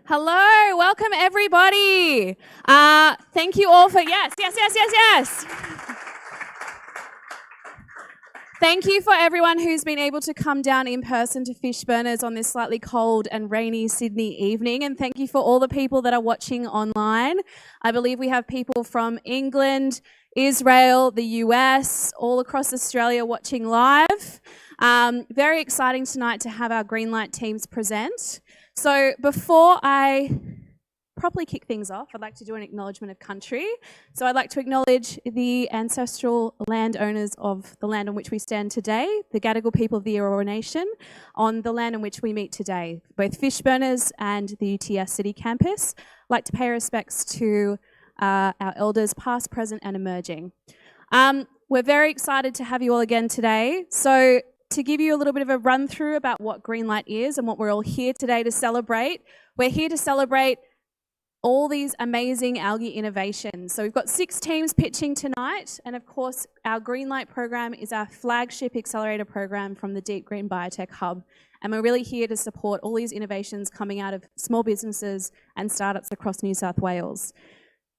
Hello, welcome everybody. Thank you all for, yes. Thank you for everyone who's been able to come down in person to Fishburners on this slightly cold and rainy Sydney evening. And thank you for all the people that are watching online. I believe we have people from England, Israel, the US, all across Australia watching live. Very exciting tonight to have our Greenlight teams present. So before I properly kick things off, I'd like to do an acknowledgement of country. So I'd like to acknowledge the ancestral landowners of the land on which we stand today, the Gadigal people of the Eora Nation, on the land on which we meet today, both Fishburners and the UTS City campus. I'd like to pay respects to our elders past, present and emerging. We're very excited to have you all again today. So to give you a little bit of a run through about what Greenlight is and what we're all here today to celebrate, we're here to celebrate all these amazing algae innovations. So we've got 6 teams pitching tonight, and of course our Greenlight program is our flagship accelerator program from the Deep Green Biotech Hub, and we're really here to support all these innovations coming out of small businesses and startups across New South Wales.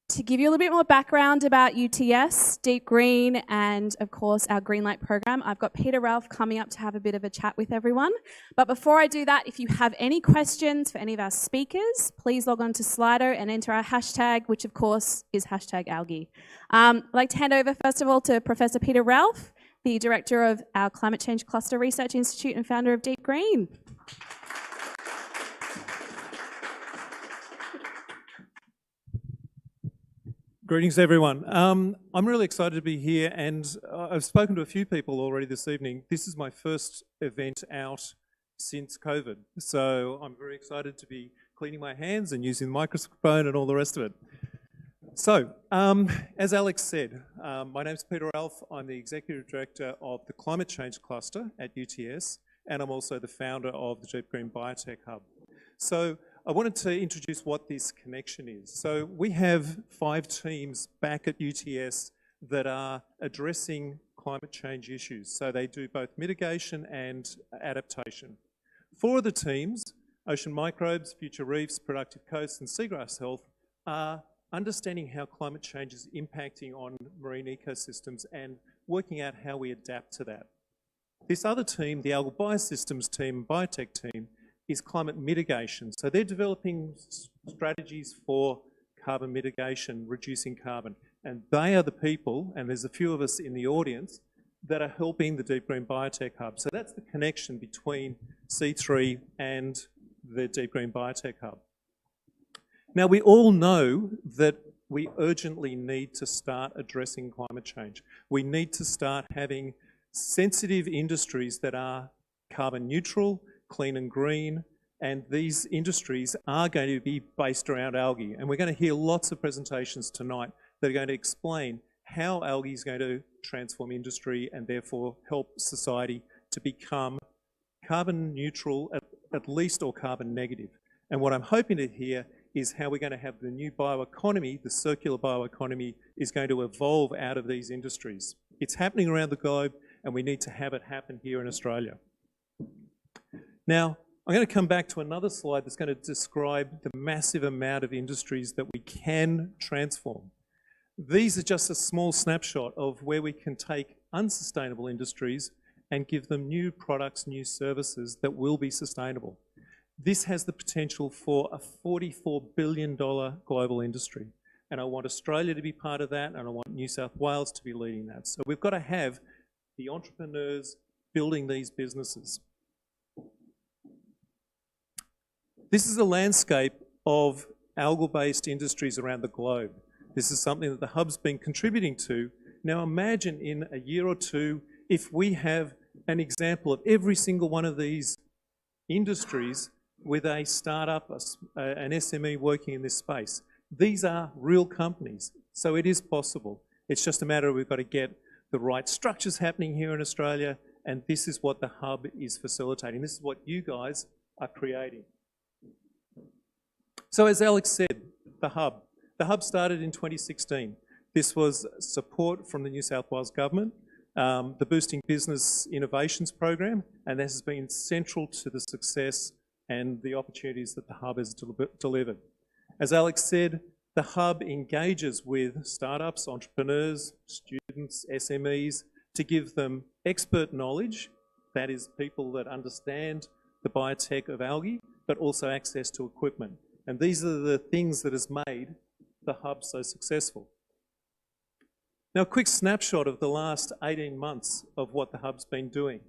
To give you a little bit more background about UTS, Deep Green, and of course our Greenlight program, I've got Peter Ralph coming up to have a bit of a chat with everyone. But before I do that, if you have any questions for any of our speakers, please log on to Slido and enter our hashtag, which of course is #algae. I'd like to hand over first of all to Professor Peter Ralph, the Director of our Climate Change Cluster Research Institute and founder of Deep Green. Greetings, everyone. I'm really excited to be here, and I've spoken to a few people already this evening. This is my first event out since COVID, so I'm very excited to be cleaning my hands and using the microphone and all the rest of it. So, as Alex said, my name's Peter Ralph. I'm the Executive Director of the Climate Change Cluster at UTS, and I'm also the founder of the Deep Green Biotech Hub. So, I wanted to introduce what this connection is. So we have 5 teams back at UTS that are addressing climate change issues. So they do both mitigation and adaptation. 4 of the teams, Ocean Microbes, Future Reefs, Productive Coasts and Seagrass Health, are understanding how climate change is impacting on marine ecosystems and working out how we adapt to that. This other team, the Algal Biosystems team, Biotech team, is climate mitigation. So they're developing strategies for carbon mitigation, reducing carbon. And they are the people, and there's a few of us in the audience, that are helping the Deep Green Biotech Hub. So that's the connection between C3 and the Deep Green Biotech Hub. Now we all know that we urgently need to start addressing climate change. We need to start having sensitive industries that are carbon neutral, clean and green, and these industries are going to be based around algae. And we're going to hear lots of presentations tonight that are going to explain how algae is going to transform industry and therefore help society to become carbon neutral at least, or carbon negative. And what I'm hoping to hear is how we're going to have the new bioeconomy, the circular bioeconomy, is going to evolve out of these industries. It's happening around the globe, and we need to have it happen here in Australia. Now, I'm going to come back to another slide that's going to describe the massive amount of industries that we can transform. These are just a small snapshot of where we can take unsustainable industries and give them new products, new services that will be sustainable. This has the potential for a $44 billion global industry. And I want Australia to be part of that, and I want New South Wales to be leading that. So we've got to have the entrepreneurs building these businesses. This is a landscape of algal-based industries around the globe. This is something that the Hub's been contributing to. Now imagine in a year or two if we have an example of every single one of these industries with a startup, an SME working in this space. These are real companies, so it is possible. It's just a matter of we've got to get the right structures happening here in Australia, and this is what the Hub is facilitating. This is what you guys are creating. So as Alex said, the Hub started in 2016. This was support from the New South Wales Government, the Boosting Business Innovations Program, and this has been central to the success and the opportunities that the hub has delivered. As Alex said, the hub engages with startups, entrepreneurs, students, SMEs, to give them expert knowledge, that is people that understand the biotech of algae, but also access to equipment. And these are the things that has made the hub so successful. Now, a quick snapshot of the last 18 months of what the hub's been doing.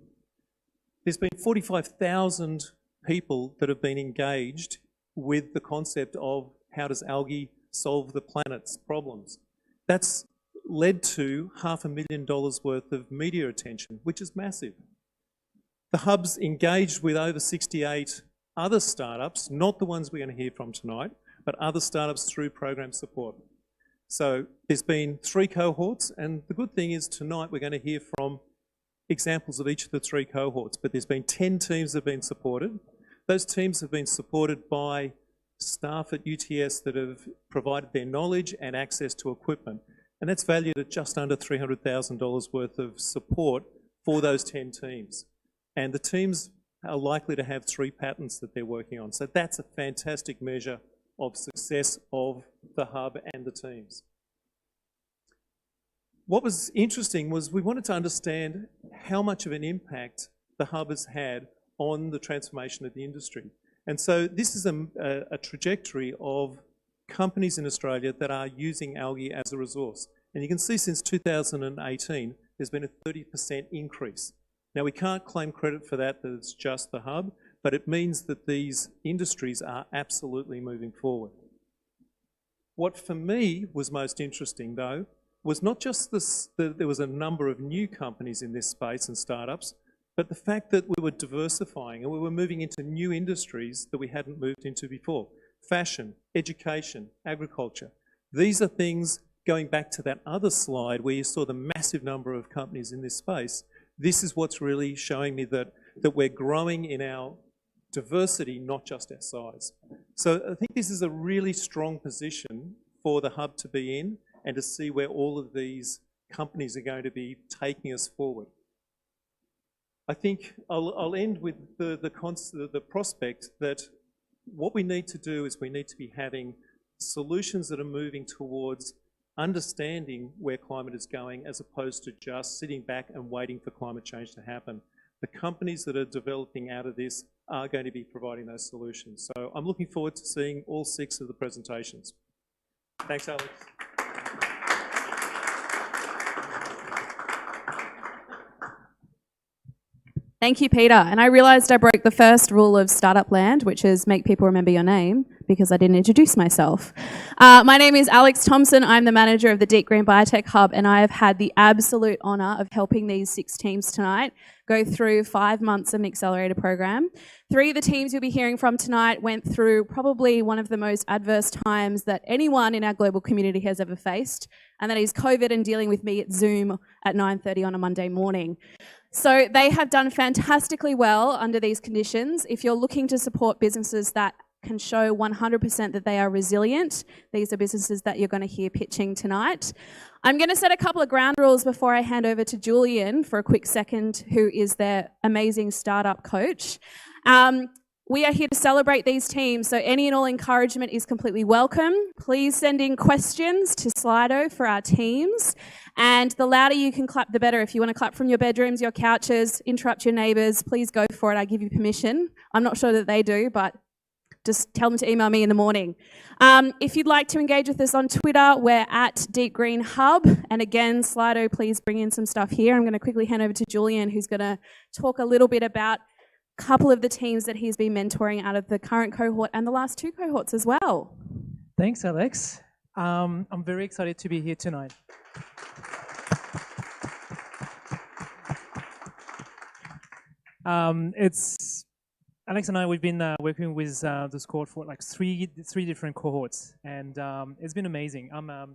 There's been 45,000 people that have been engaged with the concept of how does algae solve the planet's problems. That's led to $500,000 worth of media attention, which is massive. The hub's engaged with over 68 other startups, not the ones we're going to hear from tonight, but other startups through program support. So there's been 3 cohorts, and the good thing is tonight we're going to hear from examples of each of the 3 cohorts, but there's been 10 teams that have been supported. Those teams have been supported by staff at UTS that have provided their knowledge and access to equipment, and that's valued at just under $300,000 worth of support for those 10 teams. And the teams are likely to have 3 patents that they're working on. So that's a fantastic measure of success of the hub and the teams. What was interesting was we wanted to understand how much of an impact the hub has had on the transformation of the industry. And so this is a trajectory of companies in Australia that are using algae as a resource. And you can see since 2018, there's been a 30% increase. Now, we can't claim credit for that it's just the hub, but it means that these industries are absolutely moving forward. What for me was most interesting, though, was not just that there was a number of new companies in this space and startups, but the fact that we were diversifying and we were moving into new industries that we hadn't moved into before. Fashion, education, agriculture. These are things, going back to that other slide where you saw the massive number of companies in this space, this is what's really showing me that we're growing in our diversity, not just our size. So I think this is a really strong position for the hub to be in and to see where all of these companies are going to be taking us forward. I think I'll end with the prospect that what we need to do is we need to be having solutions that are moving towards understanding where climate is going as opposed to just sitting back and waiting for climate change to happen. The companies that are developing out of this are going to be providing those solutions. So I'm looking forward to seeing all 6 of the presentations. Thanks, Alex. Thank you, Peter. And I realised I broke the first rule of Startup Land, which is make people remember your name, because I didn't introduce myself. My name is Alex Thompson. I'm the manager of the Deep Green Biotech Hub, and I have had the absolute honour of helping these 6 teams tonight go through 5 months of an accelerator program. 3 of the teams you'll be hearing from tonight went through probably one of the most adverse times that anyone in our global community has ever faced, and that is COVID and dealing with me at Zoom at 9:30 on a Monday morning. So they have done fantastically well under these conditions. If you're looking to support businesses that can show 100% that they are resilient, these are businesses that you're going to hear pitching tonight. I'm going to set a couple of ground rules before I hand over to Julian for a quick second, who is their amazing startup coach. We are here to celebrate these teams, so any and all encouragement is completely welcome. Please send in questions to Slido for our teams, and the louder you can clap, the better. If you want to clap from your bedrooms, your couches, interrupt your neighbours, please go for it. I give you permission. I'm not sure that they do, but just tell them to email me in the morning. If you'd like to engage with us on Twitter, we're at Deep Green Hub, and again, Slido, please bring in some stuff here. I'm going to quickly hand over to Julian, who's going to talk a little bit about couple of the teams that he's been mentoring out of the current cohort and the last 2 cohorts as well. Thanks, Alex. I'm very excited to be here tonight. It's Alex and I, we've been working with this cohort for like three different cohorts, and it's been amazing. I'm a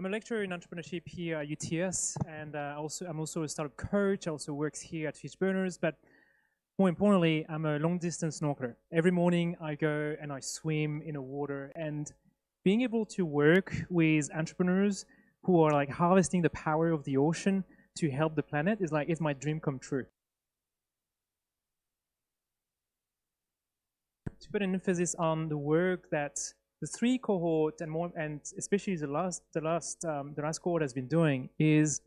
lecturer in entrepreneurship here at UTS, and I'm also a startup coach. I also work here at Fishburners, but more importantly, I'm a long-distance snorkeler. Every morning I go and I swim in the water, and being able to work with entrepreneurs who are like harvesting the power of the ocean to help the planet is like, it's my dream come true. to put an emphasis on the work that the three cohort and especially the last cohort has been doing is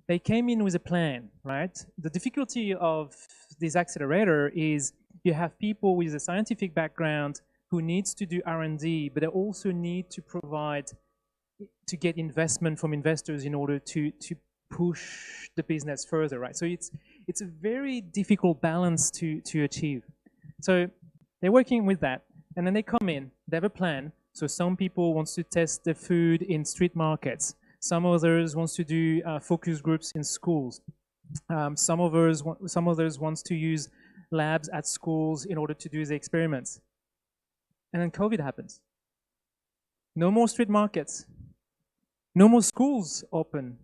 they came in with a plan, right? The difficulty of this accelerator is you have people with a scientific background who needs to do R&D, but they also need to get investment from investors in order to push the business further, right? So it's a very difficult balance to achieve. So they're working with that, and then they come in, they have a plan. So some people want to test the food in street markets. Some others want to do focus groups in schools. Some others want to use labs at schools in order to do the experiments. And then COVID happens. No more street markets. No more schools open.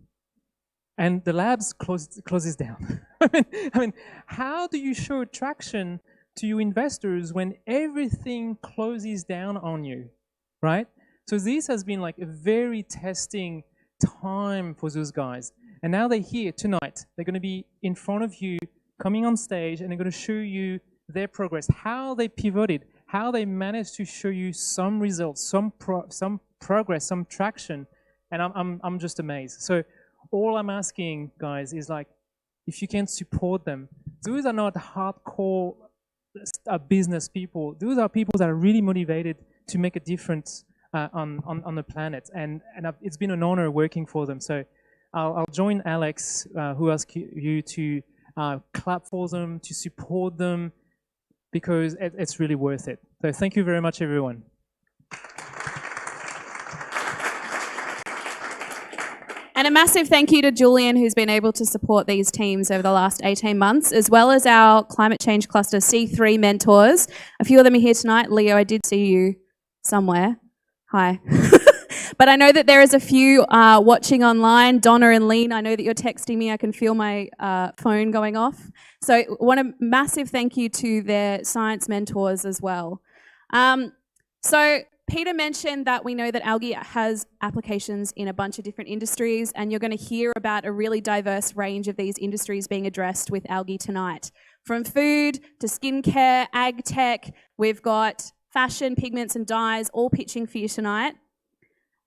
And the labs closes down. I mean, how do you show traction to your investors when everything closes down on you, right? So this has been like a very testing time for those guys. And now they're here tonight. They're going to be in front of you, coming on stage, and they're going to show you their progress, how they pivoted, how they managed to show you some results, some progress, some traction. And I'm just amazed. So all I'm asking, guys, is like, if you can support them. Those are not hardcore business people. Those are people that are really motivated to make a difference on the planet. And it's been an honor working for them. So I'll join Alex, who asked you to clap for them, to support them, because it's really worth it. So thank you very much, everyone. And a massive thank you to Julian, who's been able to support these teams over the last 18 months, as well as our Climate Change Cluster C3 mentors. A few of them are here tonight. Leo, I did see you somewhere. Hi. But I know that there is a few watching online. Donna and Lean, I know that you're texting me. I can feel my phone going off. So I want a massive thank you to their science mentors as well. So Peter mentioned that we know that algae has applications in a bunch of different industries, and you're going to hear about a really diverse range of these industries being addressed with algae tonight. From food to skincare, ag tech, we've got fashion, pigments and dyes all pitching for you tonight.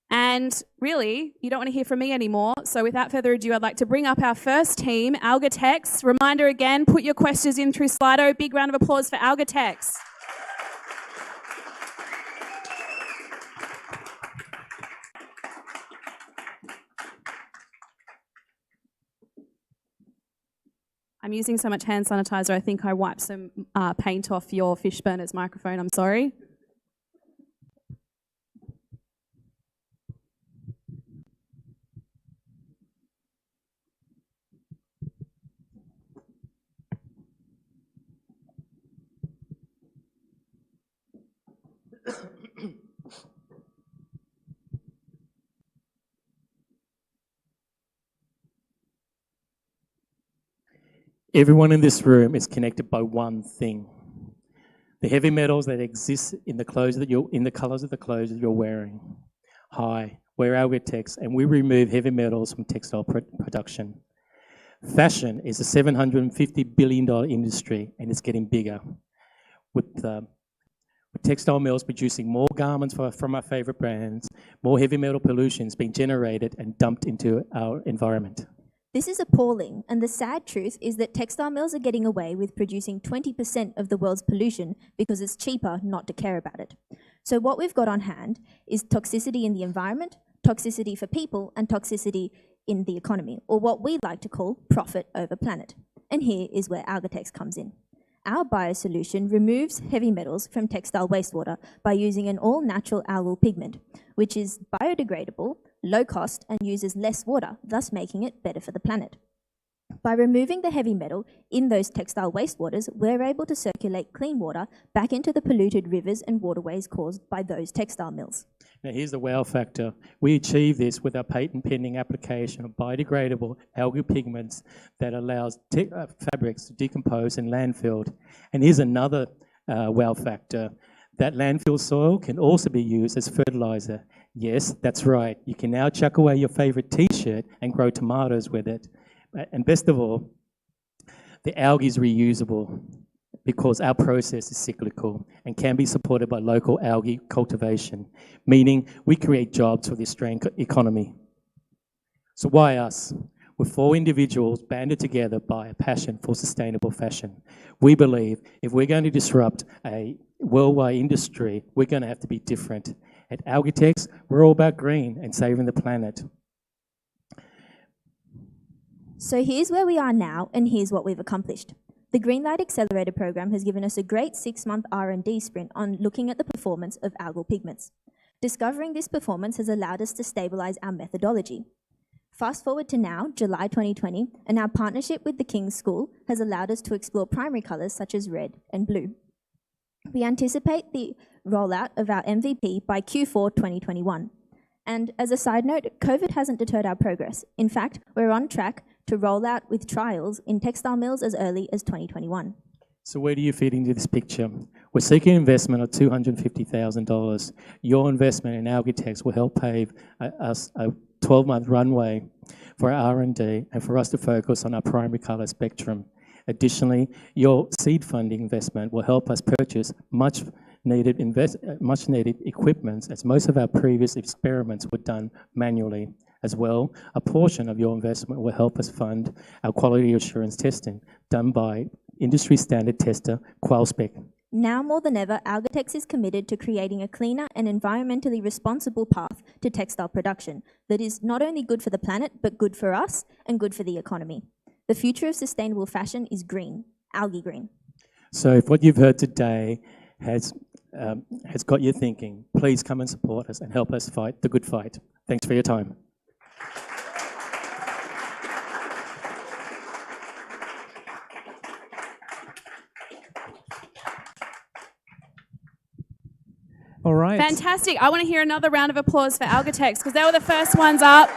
And really, you don't want to hear from me anymore. So without further ado, I'd like to bring up our first team, Algatex. Reminder again, put your questions in through Slido. Big round of applause for Algatex. I'm using so much hand sanitizer, I think I wiped some paint off your fish burner's microphone. I'm sorry. Everyone in this room is connected by one thing: the heavy metals that exist in the clothes in the colors of the clothes that you're wearing. Hi, we're Algatex, and we remove heavy metals from textile production. Fashion is a $750 billion industry, and it's getting bigger, with textile mills producing more garments from our favorite brands, more heavy metal pollutions being generated and dumped into our environment. This is appalling, and the sad truth is that textile mills are getting away with producing 20% of the world's pollution because it's cheaper not to care about it. So what we've got on hand is toxicity in the environment, toxicity for people, and toxicity in the economy, or what we like to call profit over planet. And here is where Algatex comes in. Our biosolution removes heavy metals from textile wastewater by using an all-natural algal pigment, which is biodegradable, low cost, and uses less water, thus making it better for the planet. By removing the heavy metal in those textile wastewaters, we're able to circulate clean water back into the polluted rivers and waterways caused by those textile mills. Now here's the wow factor. We achieve this with our patent-pending application of biodegradable algal pigments that allows fabrics to decompose in landfill. And here's another wow factor. That landfill soil can also be used as fertilizer. Yes, that's right. You can now chuck away your favorite t-shirt and grow tomatoes with it. And best of all, the algae is reusable. because our process is cyclical and can be supported by local algae cultivation, meaning we create jobs for the Australian economy. So why us? We're 4 individuals banded together by a passion for sustainable fashion. We believe if we're going to disrupt a worldwide industry, we're going to have to be different. At Algatex, we're all about green and saving the planet. So here's where we are now, and here's what we've accomplished. The Greenlight Accelerator program has given us a great 6-month R&D sprint on looking at the performance of algal pigments. Discovering this performance has allowed us to stabilize our methodology. Fast forward to now, July 2020, and our partnership with the King's School has allowed us to explore primary colors such as red and blue. We anticipate the rollout of our MVP by Q4 2021. And as a side note, COVID hasn't deterred our progress. In fact, we're on track to roll out with trials in textile mills as early as 2021. So where do you fit into this picture? We're seeking investment of $250,000. Your investment in Algatex will help pave us a 12-month runway for our R&D and for us to focus on our primary colour spectrum. Additionally, your seed funding investment will help us purchase much needed equipment, as most of our previous experiments were done manually. As well, a portion of your investment will help us fund our quality assurance testing done by industry standard tester QualSpec. Now more than ever, Algatex is committed to creating a cleaner and environmentally responsible path to textile production that is not only good for the planet, but good for us and good for the economy. The future of sustainable fashion is green, algae green. So if what you've heard today has got you thinking, please come and support us and help us fight the good fight. Thanks for your time. All right. Fantastic. I want to hear another round of applause for Algatex because they were the first ones up.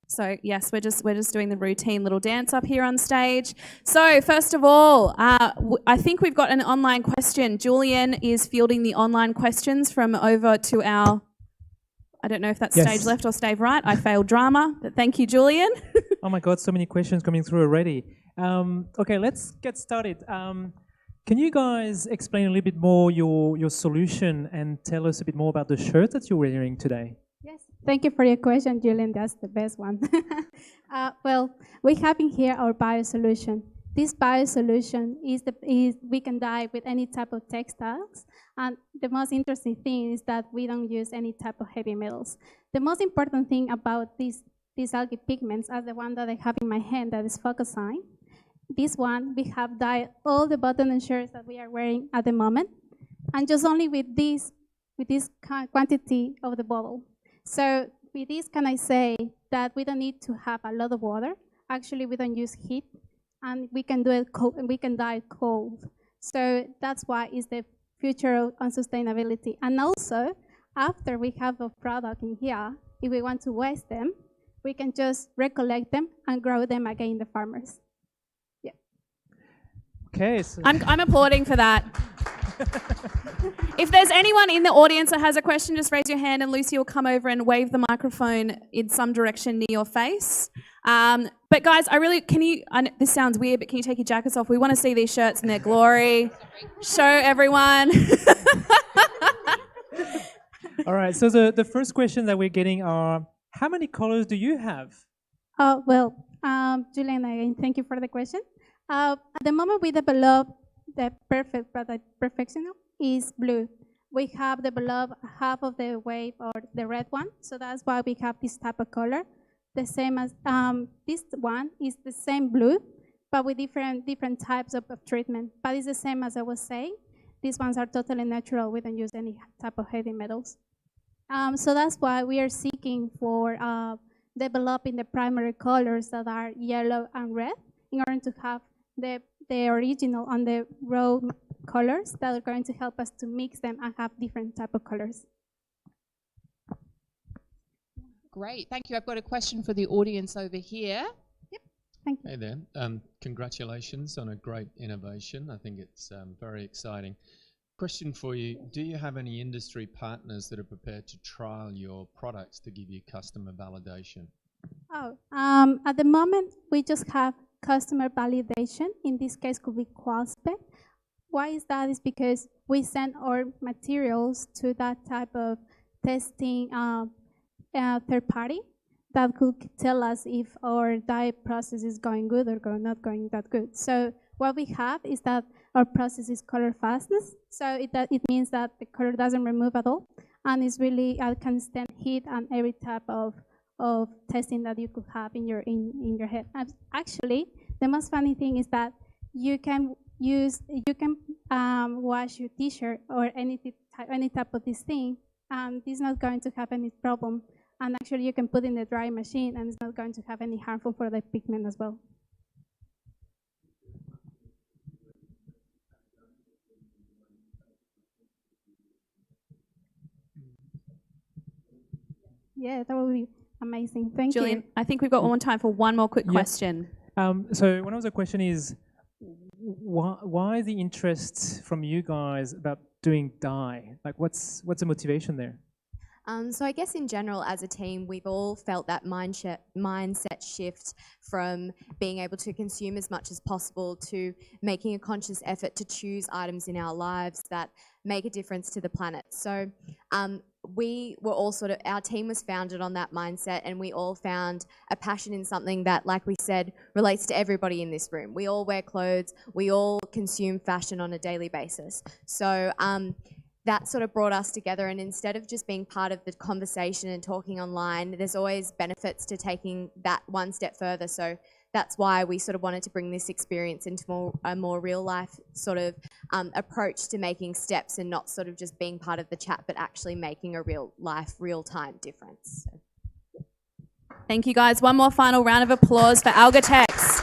So yes, we're just doing the routine little dance up here on stage. So first of all, I think we've got an online question. Julian is fielding the online questions from over to our, I don't know if that's stage left or stage right. I failed drama, but thank you, Julian. Oh my God, so many questions coming through already. Okay, let's get started. Can you guys explain a little bit more your solution and tell us a bit more about the shirt that you're wearing today? Yes, thank you for your question, Julian. That's the best one. Well, we have in here our biosolution. This biosolution is we can dye with any type of textiles. And the most interesting thing is that we don't use any type of heavy metals. The most important thing about these algae pigments are the one that I have in my hand that is focusing. This one, we have dyed all the buttons and shirts that we are wearing at the moment, and just only with this quantity of the bottle. So with this, can I say that we don't need to have a lot of water. Actually, we don't use heat, and we can do it cold, and we can dye it cold. So that's why it's the future on sustainability. And also, after we have a product in here, if we want to waste them, we can just recollect them and grow them again in the farmers. Yeah. Okay. So I'm applauding for that. If there's anyone in the audience that has a question, just raise your hand and Lucy will come over and wave the microphone in some direction near your face. But guys, this sounds weird, but can you take your jackets off? We want to see these shirts in their glory. Show everyone. all right, so the first question that we're getting are, how many colors do you have? Well, Julian, again, thank you for the question. At the moment, we develop the perfect product, perfectional, is blue. We have developed half of the wave or the red one, so that's why we have this type of color. The same as this one is the same blue, but with different types of treatment. But it's the same as I was saying. These ones are totally natural. We don't use any type of heavy metals. So that's why we are seeking for developing the primary colors that are yellow and red in order to have the original and the raw colors that are going to help us to mix them and have different type of colors. Great, thank you. I've got a question for the audience over here. Yep, thank you. Hey there, congratulations on a great innovation. I think it's very exciting. Question for you, do you have any industry partners that are prepared to trial your products to give you customer validation? At the moment, we just have customer validation. In this case, could be qual-spec. Why is that? Is because we send our materials to that type of testing third party that could tell us if our dye process is going good or not going that good. So what we have is that our process is color fastness. So it means that the color doesn't remove at all, and it's really can stand heat and every type of testing that you could have in your head. And actually, the most funny thing is that you can wash your T-shirt or any type of this thing, and it's not going to have any problem. And actually, you can put in the dry machine, and it's not going to have any harmful for the pigment as well. Yeah, that would be amazing. Thank Julian, you. I think we've got more time for one more quick question. So one of the question is, why the interest from you guys about doing dye? Like, what's the motivation there? So I guess in general, as a team, we've all felt that mindset shift from being able to consume as much as possible to making a conscious effort to choose items in our lives that make a difference to the planet. So we were all our team was founded on that mindset, and we all found a passion in something that, like we said, relates to everybody in this room. We all wear clothes, we all consume fashion on a daily basis. So that sort of brought us together, and instead of just being part of the conversation and talking online, there's always benefits to taking that one step further. So that's why we sort of wanted to bring this experience into a more real life sort of approach to making steps, and not sort of just being part of the chat, but actually making a real life, real time difference. So. Thank you, guys. One more final round of applause for Algatex.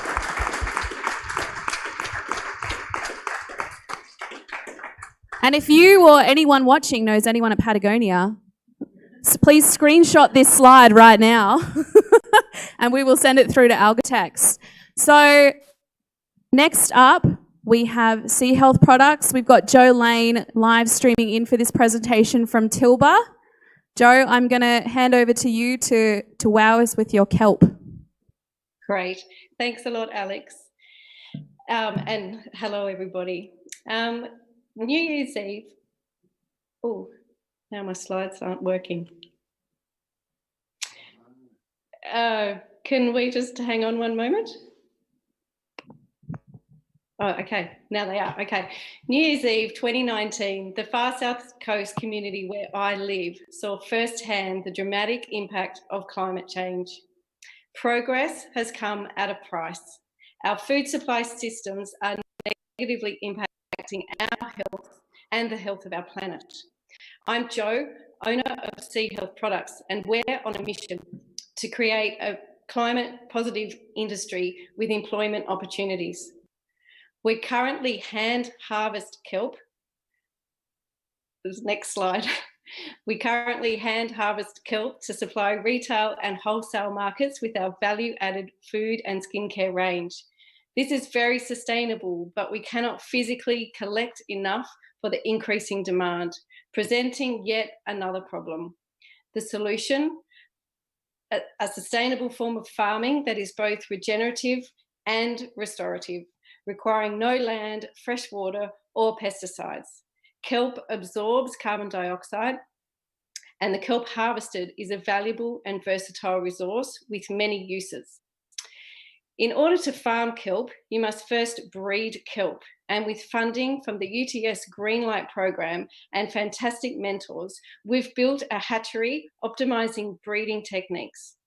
And if you or anyone watching knows anyone at Patagonia, please screenshot this slide right now and we will send it through to Algatex. So next up, we have Sea Health Products. We've got Joe Lane live streaming in for this presentation from Tilba. Joe, I'm going to hand over to you to wow us with your kelp. Great. Thanks a lot, Alex. And hello, everybody. New Year's Eve. Oh, now my slides aren't working. Can we just hang on one moment? Oh, okay. Now they are. Okay. New Year's Eve 2019, the far south coast community where I live saw firsthand the dramatic impact of climate change. Progress has come at a price. Our food supply systems are negatively impacting our health and the health of our planet. I'm Joe, owner of Sea Health Products, and we're on a mission to create a climate positive industry with employment opportunities. We currently hand harvest kelp. This next slide. We currently hand harvest kelp to supply retail and wholesale markets with our value added food and skincare range. This is very sustainable, but we cannot physically collect enough for the increasing demand, presenting yet another problem. The solution, a sustainable form of farming that is both regenerative and restorative, requiring no land, fresh water, or pesticides. Kelp absorbs carbon dioxide, and the kelp harvested is a valuable and versatile resource with many uses. In order to farm kelp, you must first breed kelp, and with funding from the UTS Greenlight program and fantastic mentors, we've built a hatchery optimizing breeding techniques.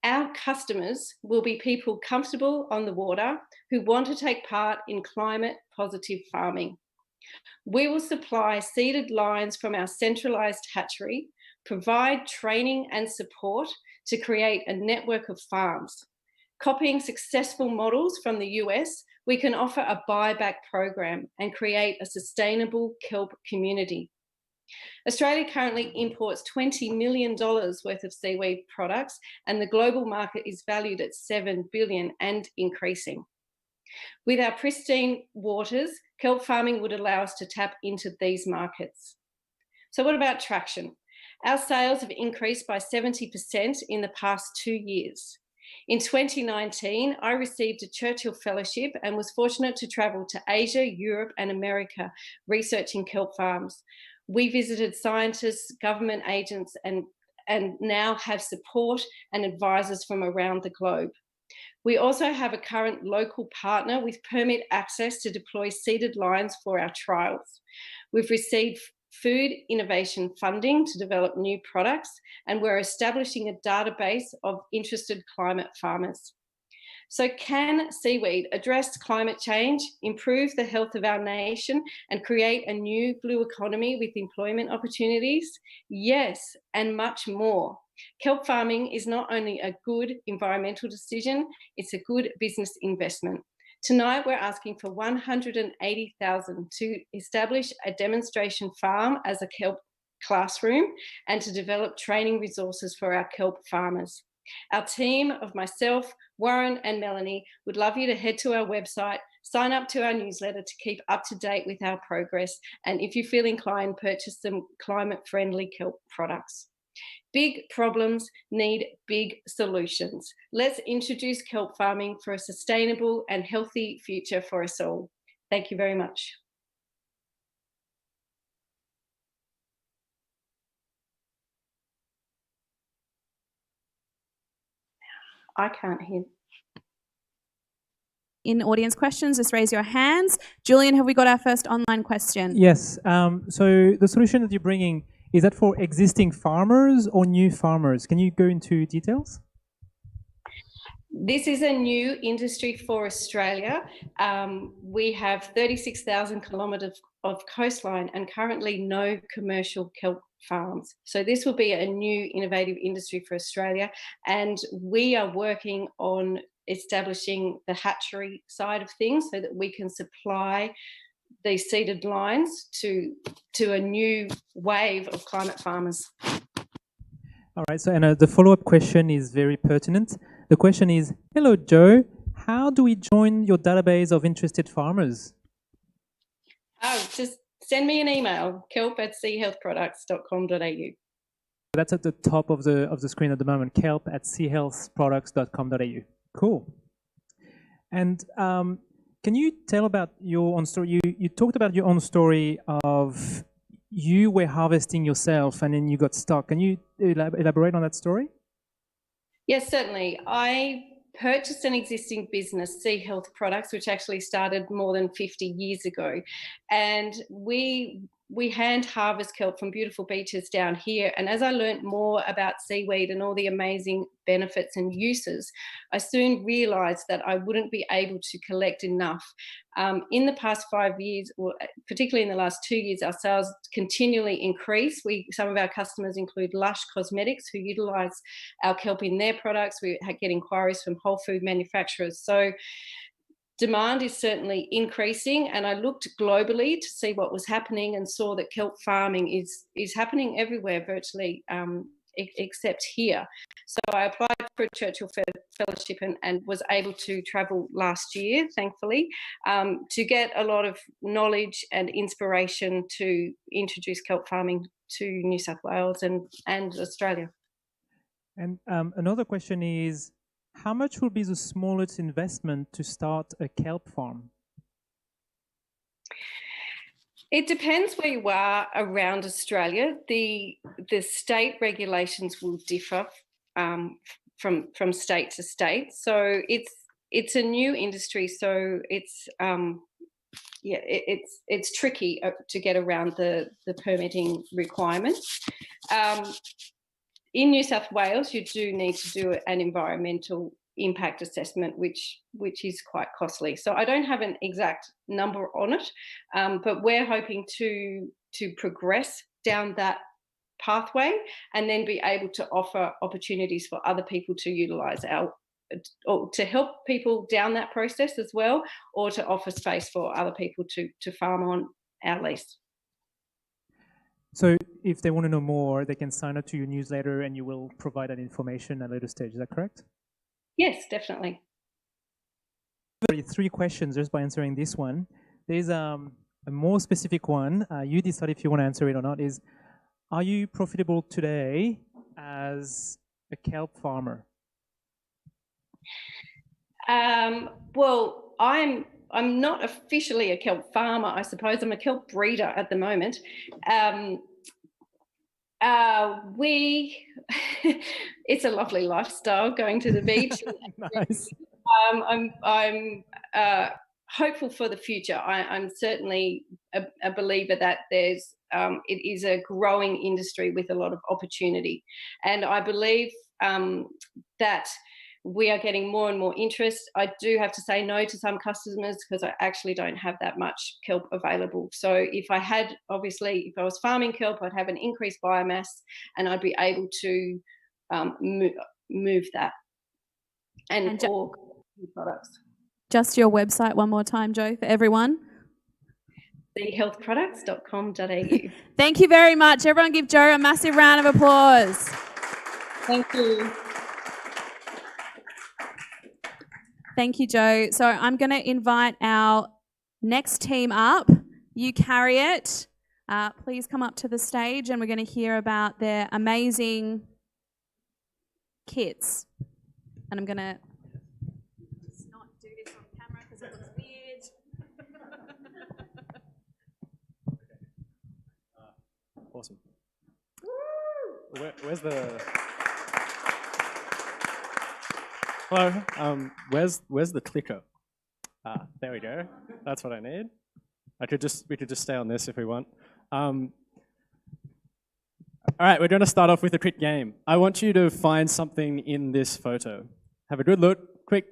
Our customers will be people comfortable on the water who want to take part in climate positive farming. We will supply seeded lines from our centralised hatchery, provide training and support to create a network of farms. Copying successful models from the US, we can offer a buyback program and create a sustainable kelp community. Australia currently imports $20 million worth of seaweed products, and the global market is valued at $7 billion and increasing. With our pristine waters, kelp farming would allow us to tap into these markets. So what about traction? Our sales have increased by 70% in the past 2 years. In 2019, I received a Churchill Fellowship and was fortunate to travel to Asia, Europe, and America researching kelp farms. We visited scientists, government agents, and now have support and advisors from around the globe. We also have a current local partner with permit access to deploy seeded lines for our trials. We've received food innovation funding to develop new products, and we're establishing a database of interested climate farmers. So can seaweed address climate change, improve the health of our nation, and create a new blue economy with employment opportunities? Yes, and much more. Kelp farming is not only a good environmental decision, it's a good business investment. Tonight, we're asking for $180,000 to establish a demonstration farm as a kelp classroom and to develop training resources for our kelp farmers. Our team of myself, Warren and Melanie would love you to head to our website, sign up to our newsletter to keep up to date with our progress, and if you feel inclined, purchase some climate-friendly kelp products. Big problems need big solutions. Let's introduce kelp farming for a sustainable and healthy future for us all. Thank you very much. I can't hear. In audience questions, just raise your hands. Julian, have we got our first online question? Yes. So the solution that you're bringing, is that for existing farmers or new farmers? Can you go into details? This is a new industry for Australia. We have 36,000 kilometres of coastline and currently no commercial kelp farms. So this will be a new innovative industry for Australia, and we are working on establishing the hatchery side of things so that we can supply these seeded lines to a new wave of climate farmers. All right, so and the follow-up question is very pertinent. The question is, hello, Joe, how do we join your database of interested farmers? Oh, just send me an email, kelp@seahealthproducts.com.au. That's at the top of the screen at the moment, kelp@seahealthproducts.com.au. Cool. And can you tell about your own story? You talked about your own story of you were harvesting yourself and then you got stuck. Can you elaborate on that story? Yes, certainly. I purchased an existing business, Sea Health Products, which actually started more than 50 years ago. And we hand harvest kelp from beautiful beaches down here. And as I learned more about seaweed and all the amazing benefits and uses, I soon realised that I wouldn't be able to collect enough. In the past 5 years, or particularly in the last 2 years, our sales continually increase. Some of our customers include Lush Cosmetics, who utilise our kelp in their products. We get inquiries from whole food manufacturers. So demand is certainly increasing, and I looked globally to see what was happening and saw that kelp farming is happening everywhere virtually, except here. So I applied for a Churchill Fellowship and was able to travel last year, thankfully, to get a lot of knowledge and inspiration to introduce kelp farming to New South Wales and Australia. And another question is, how much will be the smallest investment to start a kelp farm? It depends where you are around Australia. The state regulations will differ from state to state. So it's a new industry. So it's tricky to get around the permitting requirements. In New South Wales, you do need to do an environmental impact assessment, which is quite costly. So I don't have an exact number on it, but we're hoping to progress down that pathway and then be able to offer opportunities for other people to utilise or to help people down that process as well, or to offer space for other people to farm on our lease. So if they want to know more, they can sign up to your newsletter and you will provide that information at a later stage. Is that correct? Yes, definitely. 3 questions just by answering this one. There's a more specific one. You decide if you want to answer it or not. Is are you profitable today as a kelp farmer? Well, I'm not officially a kelp farmer, I suppose. I'm a kelp breeder at the moment. It's a lovely lifestyle going to the beach. Nice. I'm hopeful for the future. I'm certainly a believer that there's it is a growing industry with a lot of opportunity, and I believe that we are getting more and more interest. I do have to say no to some customers because I actually don't have that much kelp available. So if I was farming kelp, I'd have an increased biomass and I'd be able to move that and or products. Just your website one more time, Jo, for everyone. thehealthproducts.com.au. Thank you very much. Everyone give Jo a massive round of applause. Thank you. Thank you, Jo. So I'm going to invite our next team up. You carry it. Please come up to the stage and we're going to hear about their amazing kits. And I'm going to just not do this on camera because it looks weird. Awesome. Where's the... Hello, where's the clicker? There we go. That's what I need. We could just stay on this if we want. All right, we're going to start off with a quick game. I want you to find something in this photo. Have a good look, quick.